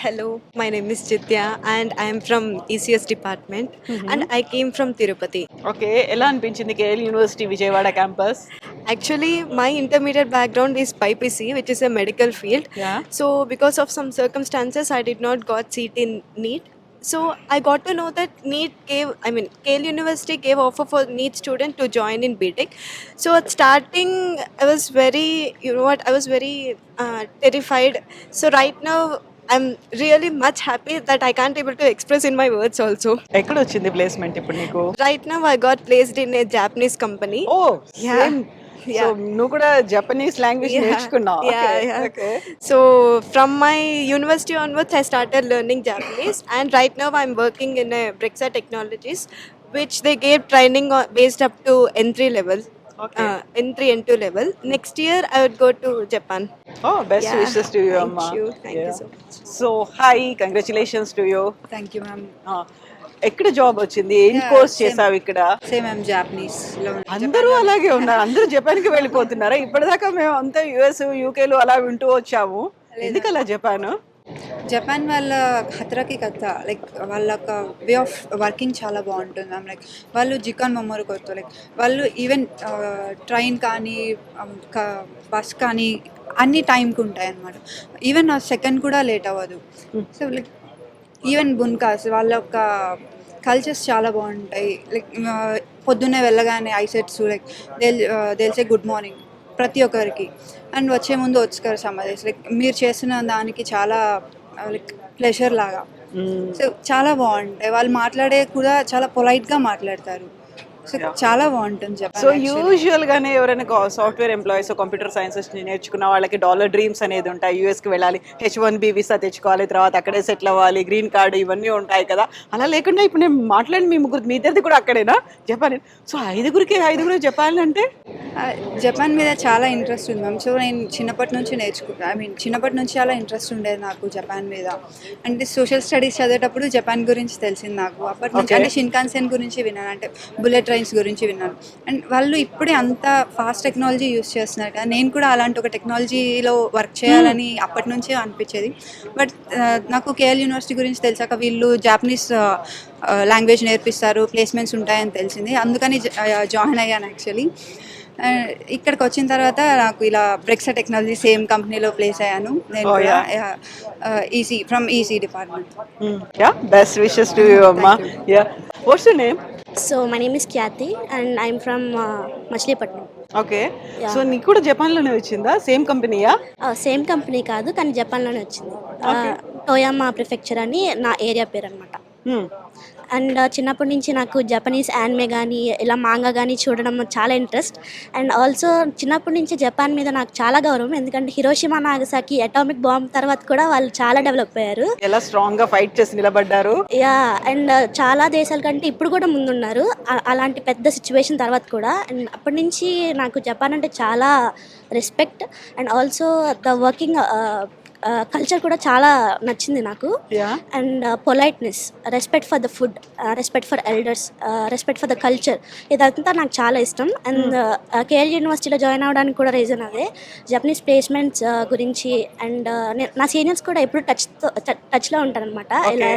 Hello, my name is Chitya and I am from ECS department and I came from Tirupati. Okay, ఎలా అనిపించింది KL university Vijayawada campus? Actually, my intermediate background is BPC, which is a medical field. Yeah. So, because of some circumstances, I did not got seat in NEET. So, I got to know that KL University gave offer for NEET student to join in BTech. So, at starting, I was very, I was very terrified. So, right now, I'm really much happy that I can't able to express in my words also. ఎక్కడ వచ్చింది placement ఇప్పుడు నీకు? Right now, I got placed in a Japanese company. ఓ Yeah. Same. So నువ్వు కూడా Japanese language నేర్చుకున్నావు. Okay. So from my university onwards, I started learning Japanese, and right now I'm working in a Brixa Technologies, which they gave training based up to N3 level. Okay. N3 N2 level. Next year I would go to Japan. Oh, best Yeah. wishes to you, Thank Amma. you. Thank you Yeah. so much. So hi, congratulations to you. Thank you ma'am. ఎక్కడ job వచ్చింది? ఏం Yeah, course same. చేసావు ఇక్కడ? Same ma'am Japanese లో అందరూ అలాగే ఉన్నారు. అందరూ జపాన్ కి వెళ్ళిపోతున్నారా? ఇప్పటిదాకా మేము అంతా యుఎస్ యూకేలు అలా వింటూ వచ్చాము. ఎందుకు అలా జపాన్? జపాన్ వాళ్ళ ఖతరాకి కథ లైక్ వాళ్ళ ఒక వే ఆఫ్ వర్కింగ్ చాలా బాగుంటుంది మ్యామ్. లైక్ వాళ్ళు జికాన్ మమ్మరు కొత్త లైక్ వాళ్ళు ఈవెన్ ట్రైన్ కానీ బస్ కానీ అన్ని టైంకి ఉంటాయి అన్నమాట. ఈవెన్ సెకండ్ కూడా లేట్ అవ్వదు. సో లైక్ ఈవెన్ బున్కాస్ వాళ్ళ యొక్క కల్చర్స్ చాలా బాగుంటాయి. లైక్ పొద్దున్నే వెళ్ళగానే ఐసెట్స్ లైక్ తెలిసే గుడ్ మార్నింగ్ ప్రతి ఒక్కరికి, అండ్ వచ్చే ముందు వచ్చుకారు సమాధేస్ లైక్ మీరు చేస్తున్న దానికి చాలా లైక్ ప్లెజర్ లాగా. సో చాలా బాగుంటాయి. వాళ్ళు మాట్లాడే కూడా చాలా పొలైట్గా మాట్లాడతారు. సో చాలా బాగుంటుంది సో జపాన్. యూజువల్ గానే ఎవరైనా సాఫ్ట్వేర్ ఎంప్లాయీస్ కంప్యూటర్ సైన్సెస్ నేర్చుకున్న వాళ్ళకి డాలర్ డ్రీమ్స్ అనేది ఉంటాయి. యూఎస్కి వెళ్ళాలి, H1B వీసా తెచ్చుకోవాలి, తర్వాత అక్కడే సెటిల్ అవ్వాలి, గ్రీన్ కార్డు ఇవన్నీ ఉంటాయి కదా. అలా లేకుండా ఇప్పుడు నేను మాట్లాడి మీ ఇద్దరిది కూడా అక్కడేనా జపాన్? సో ఐదుగురు జపాన్ అంటే జపాన్ మీద చాలా ఇంట్రెస్ట్ ఉంది మ్యామ్. సో నేను చిన్నప్పటి నుంచి చిన్నప్పటి నుంచి చాలా ఇంట్రెస్ట్ ఉండేది నాకు జపాన్ మీద. అంటే సోషల్ స్టడీస్ చదివేటప్పుడు జపాన్ గురించి తెలిసింది నాకు. అప్పటి నుంచి అంటే షిన్కాన్సెన్ గురించి విన్నాను, అంటే బుల్లెట్ ట్రైన్స్ గురించి విన్నాను. అండ్ వాళ్ళు ఇప్పుడే అంత ఫాస్ట్ టెక్నాలజీ యూస్ చేస్తున్నారు కదా. నేను కూడా అలాంటి ఒక టెక్నాలజీలో వర్క్ చేయాలని అప్పటి నుంచే అనిపించేది. బట్ నాకు కేఎల్ యూనివర్సిటీ గురించి తెలిసాక వీళ్ళు జాపనీస్ లాంగ్వేజ్ నేర్పిస్తారు, ప్లేస్మెంట్స్ ఉంటాయని తెలిసింది. అందుకని జాయిన్ అయ్యాను యాక్చువల్లీ. ఇక్కడికి వచ్చిన తర్వాత నాకు ఇలా బ్రెక్సా టెక్నాలజీ సేమ్ కంపెనీలో ప్లేస్ అయ్యాను నేను కూడా. From EC department. Best wishes to you అమ్మా. Yeah, what's your name? So my name is Khyati and I'm from Machilipatnam. Okay. So నీకు కూడా జపాన్లోనే వచ్చిందా? సేమ్ కంపెనీయా? సేమ్ కంపెనీ కాదు, కానీ జపాన్లోనే వచ్చింది. టోయామా ప్రిఫెక్చర్ అని నా ఏరియా పేరు అనమాట. అండ్ చిన్నప్పటి నుంచి నాకు జపనీస్ యానిమే కానీ ఇలా మాంగా కానీ చూడడం చాలా ఇంట్రెస్ట్. అండ్ ఆల్సో చిన్నప్పటి నుంచి జపాన్ మీద నాకు చాలా గౌరవం, ఎందుకంటే హిరోషిమా నాగసాకి అటామిక్ బాంబ్ తర్వాత కూడా వాళ్ళు చాలా డెవలప్ అయ్యారు. ఎలా స్ట్రాంగ్ గా ఫైట్ చేసి నిలబడ్డారు. యా, అండ్ చాలా దేశాల కంటే ఇప్పుడు కూడా ముందున్నారు అలాంటి పెద్ద సిచ్యువేషన్ తర్వాత కూడా. అండ్ అప్పటి నుంచి నాకు జపాన్ అంటే చాలా respect. And also the working culture కూడా చాలా నచ్చింది నాకు. And politeness, respect for the food, respect for elders, respect for the culture, ఇదంతా నాకు చాలా ఇష్టం. అండ్ కేఎల్ యూనివర్సిటీలో జాయిన్ అవ్వడానికి కూడా రీజన్ అదే, జపనీస్ ప్లేస్మెంట్స్ గురించి. అండ్ నా సీనియర్స్ కూడా ఎప్పుడు టచ్లో ఉంటారనమాట, ఇలా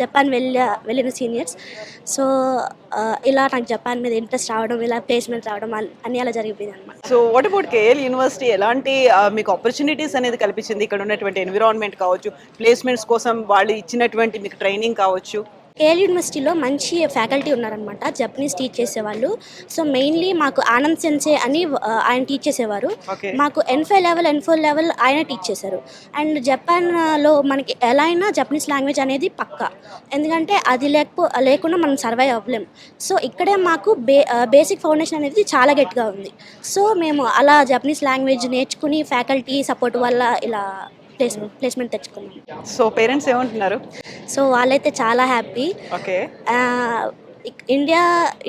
జపాన్ వెళ్ళిన సీనియర్స్. సో ఇలా నాకు జపాన్ మీద ఇంట్రెస్ట్ రావడం, ఇలా ప్లేస్మెంట్ రావడం అన్నీ అలా జరిగిపోయింది అనమాట. So what about KL university? ఎలాంటి మీకు ఆపర్చునిటీస్ అనేది కల్పించింది? ఇక్కడ ఉన్నటువంటి ఎన్విరాన్మెంట్ కావచ్చు, ప్లేస్మెంట్స్ కోసం వాళ్ళు ఇచ్చినటువంటి మీకు ట్రైనింగ్ కావచ్చు. కేఎల్ యూనివర్సిటీలో మంచి ఫ్యాకల్టీ ఉన్నారనమాట, జపనీస్ టీచ్ చేసేవాళ్ళు. సో మెయిన్లీ మాకు ఆనంద్ సెన్సే అని ఆయన టీచ్ చేసేవారు. మాకు N5 లెవెల్ N4 లెవెల్ ఆయన టీచ్ చేశారు. అండ్ జపాన్లో మనకి ఎలా అయినా జపనీస్ లాంగ్వేజ్ అనేది పక్కా, ఎందుకంటే అది లేకుండా మనం సర్వైవ్ అవ్వలేం. సో ఇక్కడే మాకు బేసిక్ ఫౌండేషన్ అనేది చాలా గట్టిగా ఉంది. సో మేము అలా జపనీస్ లాంగ్వేజ్ నేర్చుకుని ఫ్యాకల్టీ సపోర్ట్ వల్ల ఇలా ప్లేస్మెంట్ తెచ్చుకున్నాం. సో పేరెంట్స్ ఏమంటున్నారు? సో వాళ్ళైతే చాలా హ్యాపీ. ఓకే.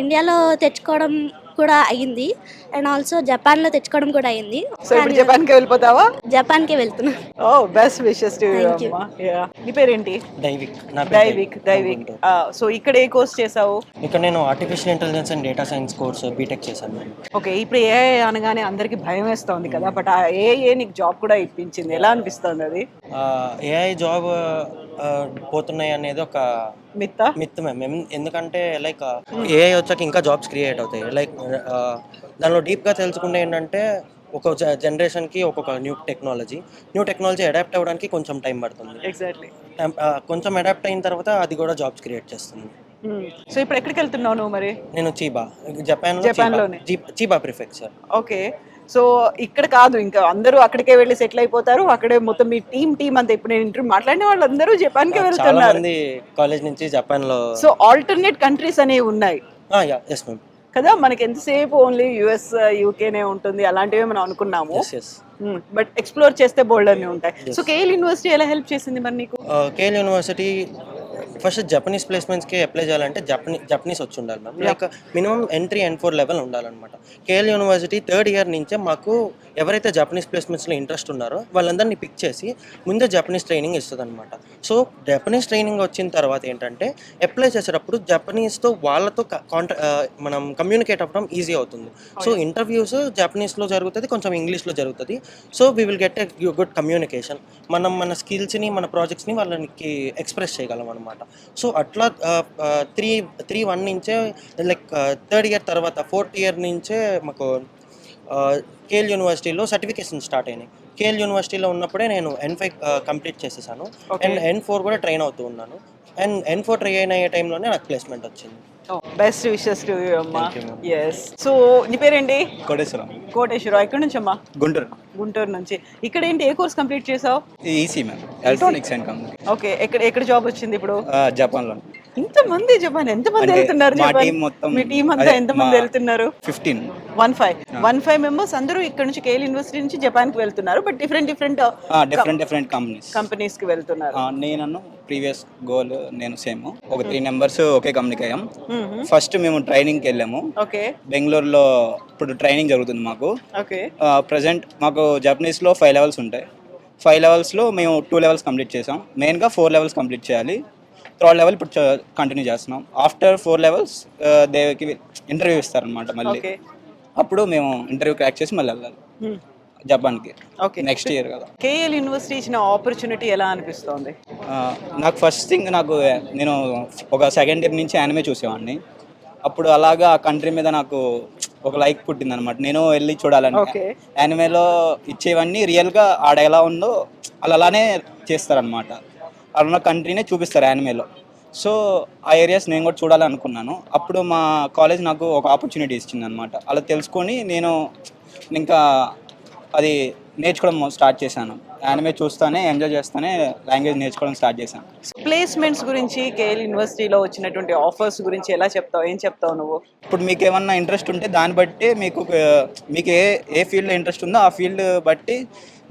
ఇండియాలో తెచ్చుకోవడం కూడా అయ్యింది, అండ్ ఆల్సో జపాన్లో తెచ్చుకోవడం కూడా అయింది. సో ఇప్పుడు జపాన్కి వెళ్ళిపోతావా? జపాన్కి వెళ్తున్నా. ఓ బెస్ట్ విషెస్ టు యు అమ్మా. యా, నీ పేరేంటి? దైవిక్. సో ఇక్కడ ఏ కోర్స్ చేసావు? ఇక్కడ నేను artificial intelligence and data science course BTech చేశాను. ఓకే. ఇప్పుడు ఏఐ అనగానే అందరికి భయం వేస్తుంది కదా, బట్ ఆ ఏఐ నీకు జాబ్ కూడా ఇప్పించింది, ఎలా అనిపిస్తుంది అది? ఏఐ జాబ్ పోతున్నాయి అనేది ఒక మిత్తా మిత్ మ్యామ్. ఎందుకంటే లైక్ ఏఐ వచ్చాక ఇంకా జాబ్స్ క్రియేట్ అవుతాయి. లైక్ దానిలో డీప్గా తెలుసుకుంటే ఏంటంటే ఒక జనరేషన్కి ఒక్కొక్క న్యూ టెక్నాలజీ అడాప్ట్ అవ్వడానికి కొంచెం టైం పడుతుంది. ఎగ్జాక్ట్లీ. కొంచెం అడాప్ట్ అయిన తర్వాత అది కూడా జాబ్స్ క్రియేట్ చేస్తుంది. సో ఇప్పుడు ఎక్కడికి వెళ్తున్నావు నువ్వు మరి? నేను జపాన్లోనే జపాన్లోనే. Chiba prefecture. ఓకే. సో ఇక్కడ కాదు, ఇంకా అందరూ అక్కడికే వెళ్ళి సెటిల్ అయిపోతారు. అక్కడే మొత్తం మీ టీం అంతా, ఇప్పుడు నేను ఇంటర్వ్యూ మాట్లాడిన వాళ్ళందరూ జపాన్కే చాలా వెళ్తున్నారు. మంది కాలేజ్ నుంచి జపాన్లో. సో ఆల్టర్నేట్ కంట్రీస్ అనేవి ఉన్నాయి ఎస్ మ్యామ్. కదా, మనకి ఎంతసేపు ఓన్లీ యుఎస్ యూకేనే ఉంటుంది అలాంటివి మనం అనుకున్నాము. ఎస్. బట్ ఎక్స్ప్లోర్ చేస్తే బోల్డ్ అన్ని ఉంటాయి. సో కేఎల్ యూనివర్సిటీ ఎలా హెల్ప్ చేసింది మరి నీకు? కేఎల్ యూనివర్సిటీ ఫస్ట్ జపనీస్ ప్లేస్మెంట్స్కి అప్లై చేయాలంటే జపనీస్ వచ్చి ఉండాలి ma'am. Like minimum entry N4 level ఉండాలన్నమాట. కేఎల్ యూనివర్సిటీ 3rd ఇయర్ నుంచే మాకు ఎవరైతే జపనీస్ ప్లేస్మెంట్స్లో ఇంట్రెస్ట్ ఉన్నారో వాళ్ళందరినీ పిక్ చేసి ముందే జపనీస్ ట్రైనింగ్ ఇస్తుంది అనమాట. సో జపనీస్ ట్రైనింగ్ వచ్చిన తర్వాత ఏంటంటే అప్లై చేసేటప్పుడు జపనీస్తో వాళ్ళతో మనం కమ్యూనికేట్ అవ్వడం ఈజీ అవుతుంది. సో ఇంటర్వ్యూస్ జపనీస్లో జరుగుతుంది, కొంచెం ఇంగ్లీష్లో జరుగుతుంది. So we will get a good communication. మనం మన స్కిల్స్ని, మన ప్రాజెక్ట్స్ని వాళ్ళకి ఎక్స్ప్రెస్ చేయగలం అనమాట. సో అట్లా 3-1 నుంచే లైక్ 3rd ఇయర్ తర్వాత 4th ఇయర్ నుంచే మాకు కేఎల్ యూనివర్సిటీలో సర్టిఫికేషన్ స్టార్ట్ అయినాయి. కేఎల్ యూనివర్సిటీలో ఉన్నప్పుడే నేను N5 కంప్లీట్ చేసేసాను. అండ్ N4 కూడా ట్రైన్ అవుతూ ఉన్నాను. అండ్ N4 ట్రైన్ అయ్యే టైంలోనే నాకు ప్లేస్మెంట్ వచ్చింది. బెస్ట్ విషెస్ టు యూ అమ్మా. ఎస్. సో నీ పేరేంటి? కోటేశ్వరరావు. ఎక్కడి నుంచి అమ్మా? గుంటూరు నుంచి. ఇక్కడ ఏంటి, ఏ కోర్స్ కంప్లీట్ చేసావు? EC ma'am, electronics and communication. Okay. ఎక్కడ జాబ్ వచ్చింది ఇప్పుడు? జపాన్లో. ఇంతమంది జపాన్ ఎంతమంది వెళ్తున్నారు? మీ టీం అంతా ఎంతమంది వెళ్తున్నారు? 15 మెంబర్స్ అందరూ ఇక్కడ నుంచి కేఎల్ యూనివర్సిటీ నుంచి జపాన్ కి వెళ్తున్నారు. బట్ డిఫరెంట్ కంపెనీస్ కి వెళ్తున్నారు. నేను ప్రీవియస్ గోల్ సేమ్ ఒక 3 మెంబర్స్ ఒకే కంపెనీకి అయ్యాం. ఫస్ట్ మేము ట్రైనింగ్కి వెళ్ళాము. ఓకే. బెంగళూరులో ఇప్పుడు ట్రైనింగ్ జరుగుతుంది మాకు. ఓకే. ప్రజెంట్ మాకు జపనీస్లో 5 లెవెల్స్ ఉంటాయి. 5 లెవెల్స్లో మేము 2 లెవెల్స్ కంప్లీట్ చేసాం. మెయిన్గా 4 లెవెల్స్ కంప్లీట్ చేయాలి. 3rd లెవెల్ ఇప్పుడు కంటిన్యూ చేస్తున్నాం. ఆఫ్టర్ 4 లెవెల్స్ దేనికి ఇంటర్వ్యూ ఇస్తారనమాట. మళ్ళీ అప్పుడు మేము ఇంటర్వ్యూ క్రాక్ చేసి మళ్ళీ వెళ్ళాలి జపాన్కి. నెక్స్ట్ ఇయర్ కదా. కేఎల్ యూనివర్సిటీ ఇచ్చిన ఆపర్చునిటీ ఎలా అనిపిస్తోంది? నాకు ఫస్ట్ థింగ్ నేను ఒక 2nd ఇయర్ నుంచి యానిమే చూసేవాడిని. అప్పుడు అలాగా ఆ కంట్రీ మీద నాకు ఒక లైక్ పుట్టింది అనమాట. నేను వెళ్ళి చూడాలని. యానిమేలో ఇచ్చేవన్నీ రియల్గా ఆడ ఎలా ఉందో అలానే చేస్తారనమాట. అలా కంట్రీనే చూపిస్తారు యానిమేలో. సో ఆ ఏరియాస్ నేను కూడా చూడాలనుకున్నాను. అప్పుడు మా కాలేజ్ నాకు ఒక ఆపర్చునిటీ ఇచ్చింది అనమాట. అలా తెలుసుకొని నేను ఇంకా అది నేర్చుకోవడం స్టార్ట్ చేశాను. యానిమే చూస్తానే ఎంజాయ్ చేస్తానే లాంగ్వేజ్ నేర్చుకోవడం స్టార్ట్ చేశాను. ప్లేస్మెంట్స్ గురించి, కేఎల్ యూనివర్సిటీలో వచ్చినటువంటి ఆఫర్స్ గురించి ఎలా చెప్తావు? ఏం చెప్తావు నువ్వు? ఇప్పుడు మీకు ఏమన్నా ఇంట్రెస్ట్ ఉంటే దాన్ని బట్టి మీకు ఏ ఫీల్డ్లో ఇంట్రెస్ట్ ఉందో ఆ ఫీల్డ్ బట్టి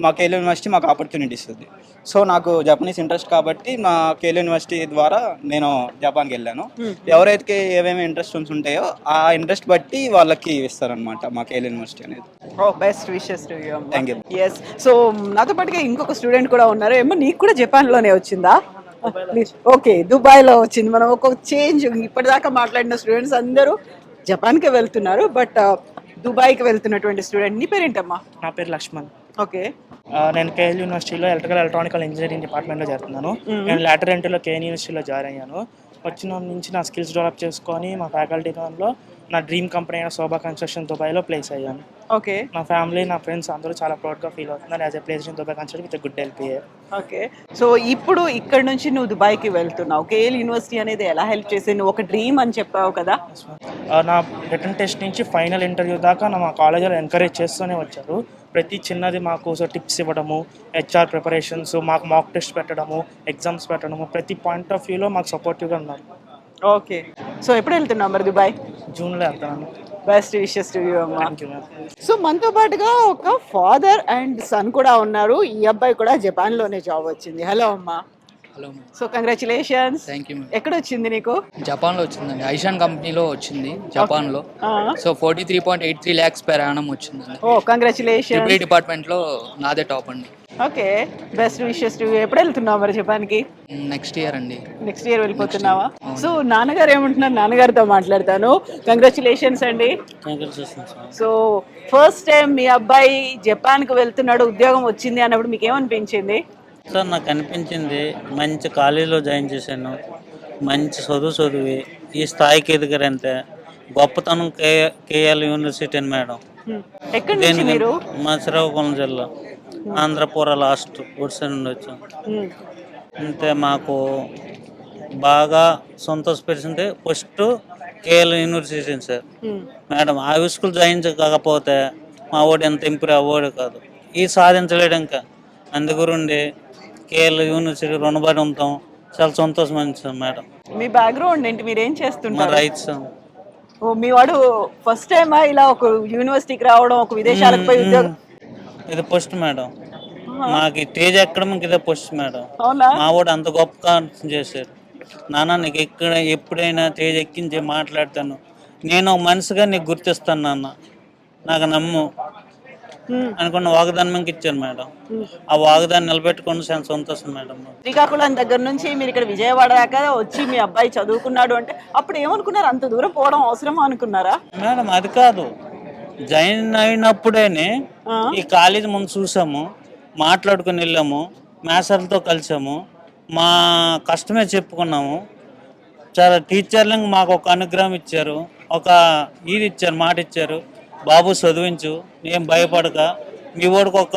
మా కేఎల్ యూనివర్సిటీ మాకు ఆపర్చునిటీ ఇస్తుంది. సో నాకు జపనీస్ ఇంట్రెస్ట్ కాబట్టి మా కేఎల్ యూనివర్సిటీ ద్వారా నేను జపాన్కి వెళ్ళాను. ఎవరైతే ఏమేమి ఇంట్రెస్ట్ ఉంటాయో ఆ ఇంట్రెస్ట్ బట్టి వాళ్ళకి ఇస్తారనమాట మా కేఎల్ యూనివర్సిటీ అనేది. Best wishes to you. Thank you. Yes. So నాతో పాటుగా ఇంకొక స్టూడెంట్ కూడా ఉన్నారు. ఏమో నీకు కూడా జపాన్లోనే వచ్చిందా? ఓకే, దుబాయ్లో వచ్చింది. మనం ఒక చేంజ్, ఇప్పటిదాకా మాట్లాడిన స్టూడెంట్స్ అందరూ జపాన్కే వెళ్తున్నారు, బట్ దుబాయ్కి వెళ్తున్నటువంటి స్టూడెంట్. నీ పేరేంటమ్మా? నా పేరు లక్ష్మణ్. ఓకే. నేను కేఎల్ యూనివర్సిటీలో ఎలక్ట్రానికల్ ఇంజనీరింగ్ డిపార్ట్మెంట్లో చేస్తున్నాను. నేను లాటర్ ఎంట్రీలో కేఎల్ యూనివర్సిటీలో జాయిన్ అయ్యాను. వచ్చిన నుంచి నా స్కిల్స్ డెవలప్ చేసుకొని మా ఫ్యాకల్టీ దానిలో నా డ్రీమ్ కంపెనీ అయిన శోభా కన్స్ట్రక్షన్ దుబాయ్లో ప్లేస్ అయ్యాను. ఓకే. నా ఫ్యామిలీ, నా ఫ్రెండ్స్ అందరూ చాలా ప్రౌడ్గా ఫీల్ అవుతున్నారు as a place in Dubai construction with good LPA. Okay. So ఇప్పుడు ఇక్కడ నుంచి నువ్వు దుబాయ్కి వెళ్తున్నావు. కేఎల్ యూనివర్సిటీ అనేది ఎలా హెల్ప్ చేసింది? నువ్వు ఒక డ్రీమ్ అని చెప్పావు కదా. నా రిటర్న్ టెస్ట్ నుంచి ఫైనల్ ఇంటర్వ్యూ దాకా మా కాలేజీలో ఎంకరేజ్ చేస్తూనే వచ్చారు. ప్రతి చిన్నది మాకు టిప్స్ ఇవ్వడము, హెచ్ఆర్ ప్రిపరేషన్స్, మాకు మాక్ టెస్ట్ పెట్టడము, ఎగ్జామ్స్ పెట్టడము, ప్రతి పాయింట్ ఆఫ్ వ్యూలో మాకు సపోర్టివ్గా ఉన్నారు. ఓకే. సో ఎప్పుడు వెళ్తున్నావు మరి దుబాయ్? జూన్లో వెళ్తాను. బెస్ట్ విషెస్ టు యూ అమ్మా. Thank you ma'am. సో మనతో పాటుగా ఒక ఫాదర్ అండ్ సన్ కూడా ఉన్నారు. ఈ అబ్బాయి కూడా జపాన్లోనే జాబ్ వచ్చింది. హలో అమ్మా. Hello. So congratulations. Thank you. ఎక్కడ వచ్చింది నీకు? జపాన్లో వచ్చిందండి. ఐషాన్ కంపెనీలో వచ్చింది జపాన్లో. సో 43.83 lakhs per annum వచ్చిందండి. ఓ కంగ్రాచులేషన్స్. ట్రిపుల్ డిపార్ట్మెంట్లో నాదే టాప్ అండి. Okay. Best wishes to you. ఎప్పుడు వెళ్తున్నావు మరి జపాన్కి? నెక్స్ట్ ఇయర్ అండి. నెక్స్ట్ ఇయర్ వెళ్ళిపోతున్నావా? సో నాన్నగారు ఏమంటున్నారు? నాన్నగారితో మాట్లాడతాను. కంగ్రాచులేషన్స్ అండి. సో ఫస్ట్ టైం మీ అబ్బాయి జపాన్కి వెళ్తున్నాడు, ఉద్యోగం వచ్చింది అన్నప్పుడు మీకు ఏమనిపించింది? సార్ నాకు అనిపించింది మంచి కాలేజీలో జాయిన్ చేశాను, మంచి చదివి ఈ స్థాయికి ఎదిగారంటే గొప్పతనం కేఎల్ యూనివర్సిటీ అని మేడం. ఎక్కడి నుంచి మీరు? మా శ్రీకాకుళం జిల్లా ఆంధ్రపుర లాస్ట్ ఒడిశా నుండి వచ్చాం. అంతే మాకు బాగా సంతోషపరిచింది first KL university sir. Madam ఆ స్కూల్ జాయిన్ కాకపోతే మా వాడు ఎంత ఇంప్రూవ్ అవ్వడు కాదు, ఈ సాధించలేడు ఇంకా. అందుగురుండి కేఎల్ యూనివర్సిటీ రుణపడి ఉంటాం, చాలా సంతోషం అనిపిస్తుంది మేడం. మీ బ్యాక్గ్రౌండ్ ఏంటి, మీరు ఏం మా చేస్తుంటారు? రైట్స్ ఓ మీ వాడు ఫస్ట్ టైమా ఇలా ఒక యూనివర్సిటీకి రావడం, ఒక విదేశాలకు పోయి ఉద్యోగం? ఇది ఫస్ట్ మేడం, మాకు తేజ్ ఎక్కడం ఇదే ఫస్ట్ మేడం. అవునా? మా వాడు అంత గొప్ప కార్యం చేశాడు. నాన్న నీకు ఎప్పుడైనా తేజ్ ఎక్కించి మాట్లాడతాను, నేను ఒక మనిషిగా నీకు గుర్తిస్తాను నాన్న, నాకు నమ్ము అనుకున్న వాగ్దానం ఇచ్చాను మేడం. ఆ వాగ్దాన్ని నిలబెట్టుకుని చాలా సంతోషం మేడం. శ్రీకాకుళం దగ్గర నుంచి మీరు ఇక్కడ విజయవాడ దాకా వచ్చి మీ అబ్బాయి చదువుకున్నాడు అంటే అప్పుడు ఏమనుకున్నారు? అంత దూరం పోవడం అవసరమా అనుకున్నారా? మేడం అది కాదు, జాయిన్ అయినప్పుడేనే ఈ కాలేజీ ముందు చూసాము, మాట్లాడుకుని వెళ్ళాము, మేసర్లతో కలిసాము, మా కష్టమే చెప్పుకున్నాము. చాలా టీచర్లు మాకు ఒక అనుగ్రహం ఇచ్చారు, ఒక ఇది ఇచ్చారు, మాట ఇచ్చారు, బాబు చదివించు, ఏం భయపడక, మీ వాడికి ఒక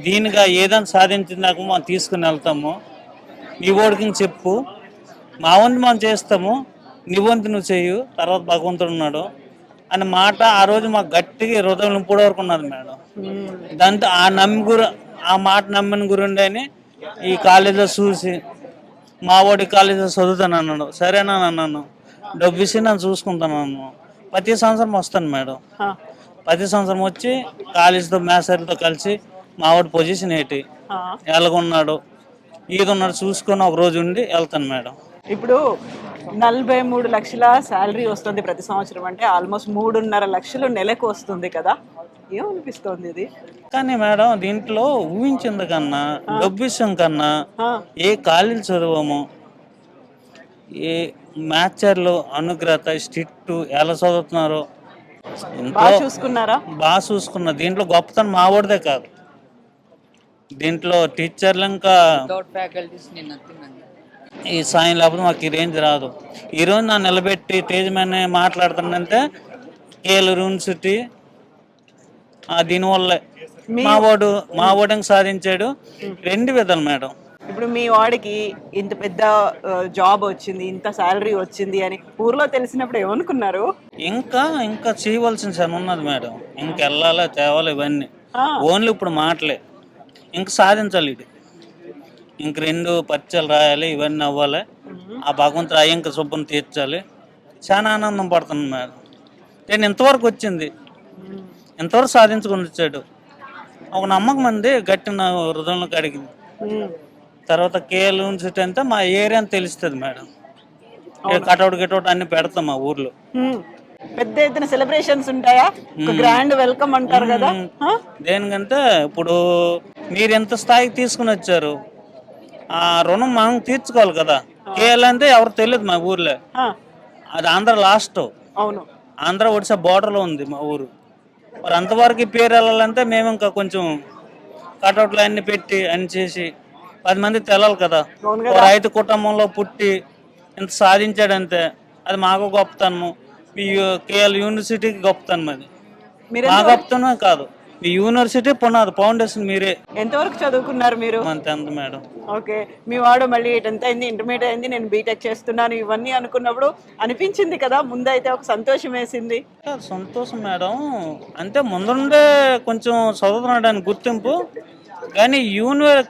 దీనిగా ఏదైనా సాధించినాక మనం తీసుకుని వెళ్తాము, నీ వాడికి చెప్పు, మా వంతు మనం చేస్తాము, నీ వంతు నువ్వు చెయ్యు, తర్వాత భగవంతుడు ఉన్నాడు అనే మాట ఆ రోజు మాకు గట్టిగా హృదయం ఇప్పుడు వరకు ఉన్నది మేడం. దాంతో ఆ మాట నమ్మిన గురుండి అని ఈ కాలేజీలో చూసి మా వాడి కాలేజీలో చదువుతాను అన్నాడు. సరేనా అన్నాను, డబ్బు ఇచ్చి నేను చూసుకుంటాను. ప్రతి సంవత్సరం వస్తాను మేడం, ప్రతి సంవత్సరం వచ్చి కాలేజీతో మేసర్తో కలిసి మా వాడి పొజిషన్ ఏంటి, ఎలాగున్నాడు, ఈది ఉన్నాడు చూసుకొని ఒక రోజు ఉండి వెళ్తాను మేడం. ఇప్పుడు 43 లక్షల శాలరీ వస్తుంది ప్రతి సంవత్సరం, అంటే ఆల్మోస్ట్ 3.5 లక్షలు నెలకు వస్తుంది కదా, ఏమనిపిస్తుంది ఇది? కానీ మేడం దీంట్లో ఊహించింది కన్నా, డబ్బు విషయం కన్నా, ఏ కాలేజీలు చదవము, ఏ మ్యాచర్లు అనుగ్రహత స్ట్రిక్ట్ ఎలా చదువుతున్నారో చూసుకున్నారా? బాగా చూసుకున్నా. దీంట్లో గొప్పతనం మా వాడిదే కాదు, దీంట్లో టీచర్లు ఇంకా ఈ సాయం లేకపోతే మాకు ఈ రేంజ్ రాదు. ఈరోజు నా నిలబెట్టి స్టేజ్ మీద మాట్లాడుతానంటే కేఎల్ యూనివర్సిటీ దీనివల్లే. మా వాడు సాధించాడు 2 విధాలు మేడం. ఇప్పుడు మీ వాడికి ఇంత పెద్ద జాబ్ వచ్చింది, ఇంత శాలరీ వచ్చింది అని ఊర్లో తెలిసినప్పుడు ఏమనుకున్నారు? ఇంకా చేయవలసిన పని ఉన్నది మేడం, ఇంకెళ్ళాలా తేవాలి ఇవన్నీ. ఓన్లీ ఇప్పుడు మాటలే, ఇంక సాధించాలి. ఇది ఇంక 2 పరీక్షలు రాయాలి, ఇవన్నీ అవ్వాలి, ఆ భగవంతుడు ఇంక శుభ్రం తీర్చాలి. చాలా ఆనందం పడుతుంది మేడం. నేను ఇంతవరకు వచ్చింది, ఇంతవరకు సాధించుకుని వచ్చాడు, ఒక నమ్మకం అంది గట్టి నా హృదయంలో కడిగింది. తర్వాత కేఎల్ యూనివర్సిటీ అంటే మా ఏరియా అని తెలుస్తుంది మేడం. కటౌట్ అన్ని పెడతాం మా ఊర్లో. పెద్ద ఎత్తున సెలబ్రేషన్స్ ఉంటాయా? గ్రాండ్ వెల్కమ్ అంటారు కదా. దేనికంటే ఇప్పుడు మీరు ఎంత స్థాయికి తీసుకుని వచ్చారు, ఆ రుణం మనం తీర్చుకోవాలి కదా. కేఎల్ అంటే ఎవరు తెలియదు మా ఊర్లో, అది ఆంధ్ర లాస్ట్. అవును, ఆంధ్ర ఒడిశా బోర్డర్లో ఉంది మా ఊరు. మరి అంతవరకు పేరు వెళ్ళాలంటే మేము ఇంకా కొంచెం కటౌట్లు అన్ని పెట్టి అన్ని చేసి 10 మంది తెలాలి కదా. రైతు కుటుంబంలో పుట్టి ఇంత సాధించాడంటే అది మాకు గొప్పతనం, మీ కేఎల్ యూనివర్సిటీకి గొప్పతనం. అది మా గొప్పతనమే కాదు, మీ యూనివర్సిటీ పునాది ఫౌండేషన్ మీరే. ఎంతవరకు చదువుకున్నారు మీరు? 10th madam. ఓకే, మీ వాడు మళ్ళీ 10th అయింది, ఇంటర్మీడియట్ అయింది, నేను బీటెక్ చేస్తున్నాను, ఇవన్నీ అనుకున్నప్పుడు అనిపించింది కదా, ముందైతే ఒక సంతోషం వేసింది? సంతోషం మేడం, అంటే ముందుండే కొంచెం చదువుతున్నాడని గుర్తింపు. కానీ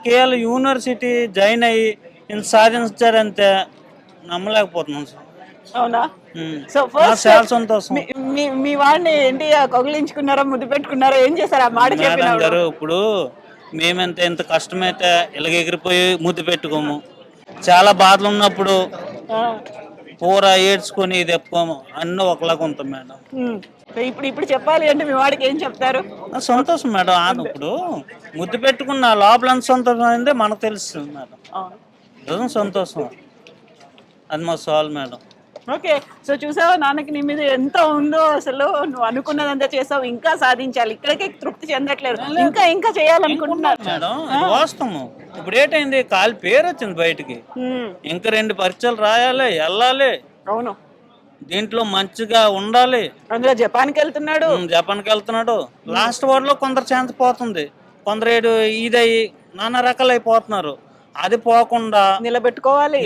కేఎల్ యూనివర్సిటీ జాయిన్ అయ్యి ఇంత సాధించారంటే నమ్మలేకపోతున్నాం సార్. అవునా? సో చాలా సంతోషం. మీ వాడిని ఏంటి కౌగిలించుకున్నారా, ముద్దు పెట్టుకున్నారా, ఏం చేశారు? ఆ మాట చెప్పారు. ఇప్పుడు మేమెంత ఎంత కష్టమైతే ఇలాగ ఎగిరిపోయి ముద్దు పెట్టుకోము, చాలా బాధలు ఉన్నప్పుడు పూరా ఏడ్చుకొని తెప్పుకోము, అన్నీ ఒకలాగా ఉంటాం మేడం. ఇప్పుడు చెప్పాలి అంటే మీ వాడికి ఏం చెప్తారు? సంతోషం మేడం. ఇప్పుడు ముద్దు పెట్టుకున్న లోపల ఎంత సంతోషం అయిందే మనకు తెలుస్తుంది మేడం. సంతోషం అది మా సాల్ మేడం. ఓకే, సో చూసావా నాన్నకి నీ మీద ఎంత ఉందో, అసలు నువ్వు అనుకున్నదంతా చేసావు, ఇంకా సాధించాలి, ఇక్కడికే తృప్తి చెందట్లేదు, ఇంకా ఇంకా చేయాలనుకుంటున్నారు. మేడం ఇది వాస్తవం. ఇప్పుడు ఏంటైంది, కాలి పేరు వచ్చింది బయటికి, ఇంకా 2 పరీక్షలు రాయాలి, వెళ్ళాలి. అవును, దీంట్లో మంచిగా ఉండాలి. అందులో జపాన్కి వెళ్తున్నాడు. లాస్ట్ వర్డ్ లో కొందరు ఛాన్స్ పోతుంది, కొందరు ఇదయ్యి నానా రకాలు అయిపోతున్నారు. అది పోకుండా నిలబెట్టుకోవాలి.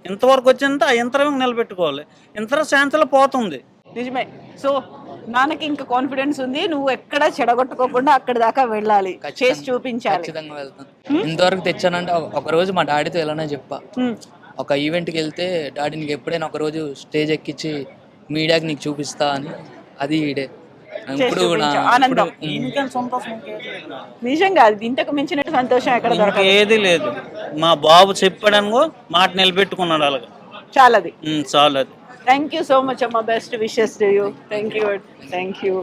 ఇంతవరకు వచ్చిందంటే ఆ ఇంటర్వ్యూ నిలబెట్టుకోవాలి. ఛాన్స్లో పోతుంది. నిజమే. సో నాన్నకి ఇంకా కాన్ఫిడెన్స్ ఉంది, నువ్వు ఎక్కడ చెడగొట్టుకోకుండా అక్కడి దాకా వెళ్ళాలి, చేసి చూపించాలి. ఖచ్చితంగా వెళ్తాను. ఇంతవరకు తెచ్చానంటే ఒక రోజు మా డాడీతో ఇలానే చెప్పా. ఒక ఈవెంట్కి వెళ్తే డాడీ నీకు ఎప్పుడైనా ఒక రోజు స్టేజ్ ఎక్కించి మీడియాకి నీకు చూపిస్తా అని, అది ఈడే. ఇప్పుడు ఆనందం నిజంగా, ఇంతకు మించిన సంతోషం ఎక్కడ దొరకదు. ఏది లేదు. మా బాబు చెప్పాడనుకో మాట నిలబెట్టుకున్నాడు, అలాగా చాలది. చాలు. Thank you so much, Amma. Best wishes to you. Thank you.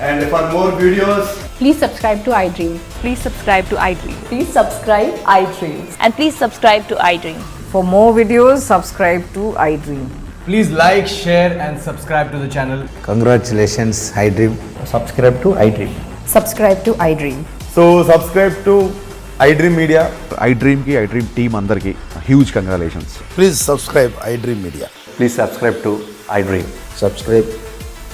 And for more videos, please subscribe to iDream. Please subscribe to iDream. Please subscribe iDream. And please subscribe to iDream. For more videos, subscribe to iDream. please like, share and subscribe to the channel. Congratulations, iDream. Subscribe to iDream. Subscribe to iDream. So subscribe to iDream Media. iDream ki iDream team andarki huge congratulations. Please subscribe iDream Media. Please subscribe to iDream. Subscribe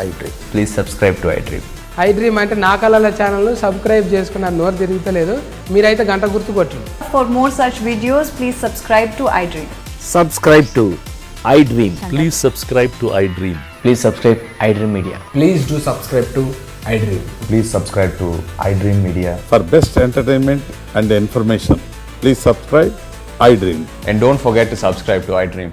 iDream. Please subscribe to iDream. iDream అంటే నా కళల channel subscribe చేసుకున్నారు, నోరు తిరుగుతలేదు, మీరైతే గంట గుర్తు కొట్టండి. For more such videos, please subscribe to iDream. Subscribe to iDream. Please subscribe to iDream. Please subscribe iDream Media. Please do subscribe to iDream. Please subscribe to iDream Media. For best entertainment and information, please subscribe iDream. And don't forget to subscribe to iDream.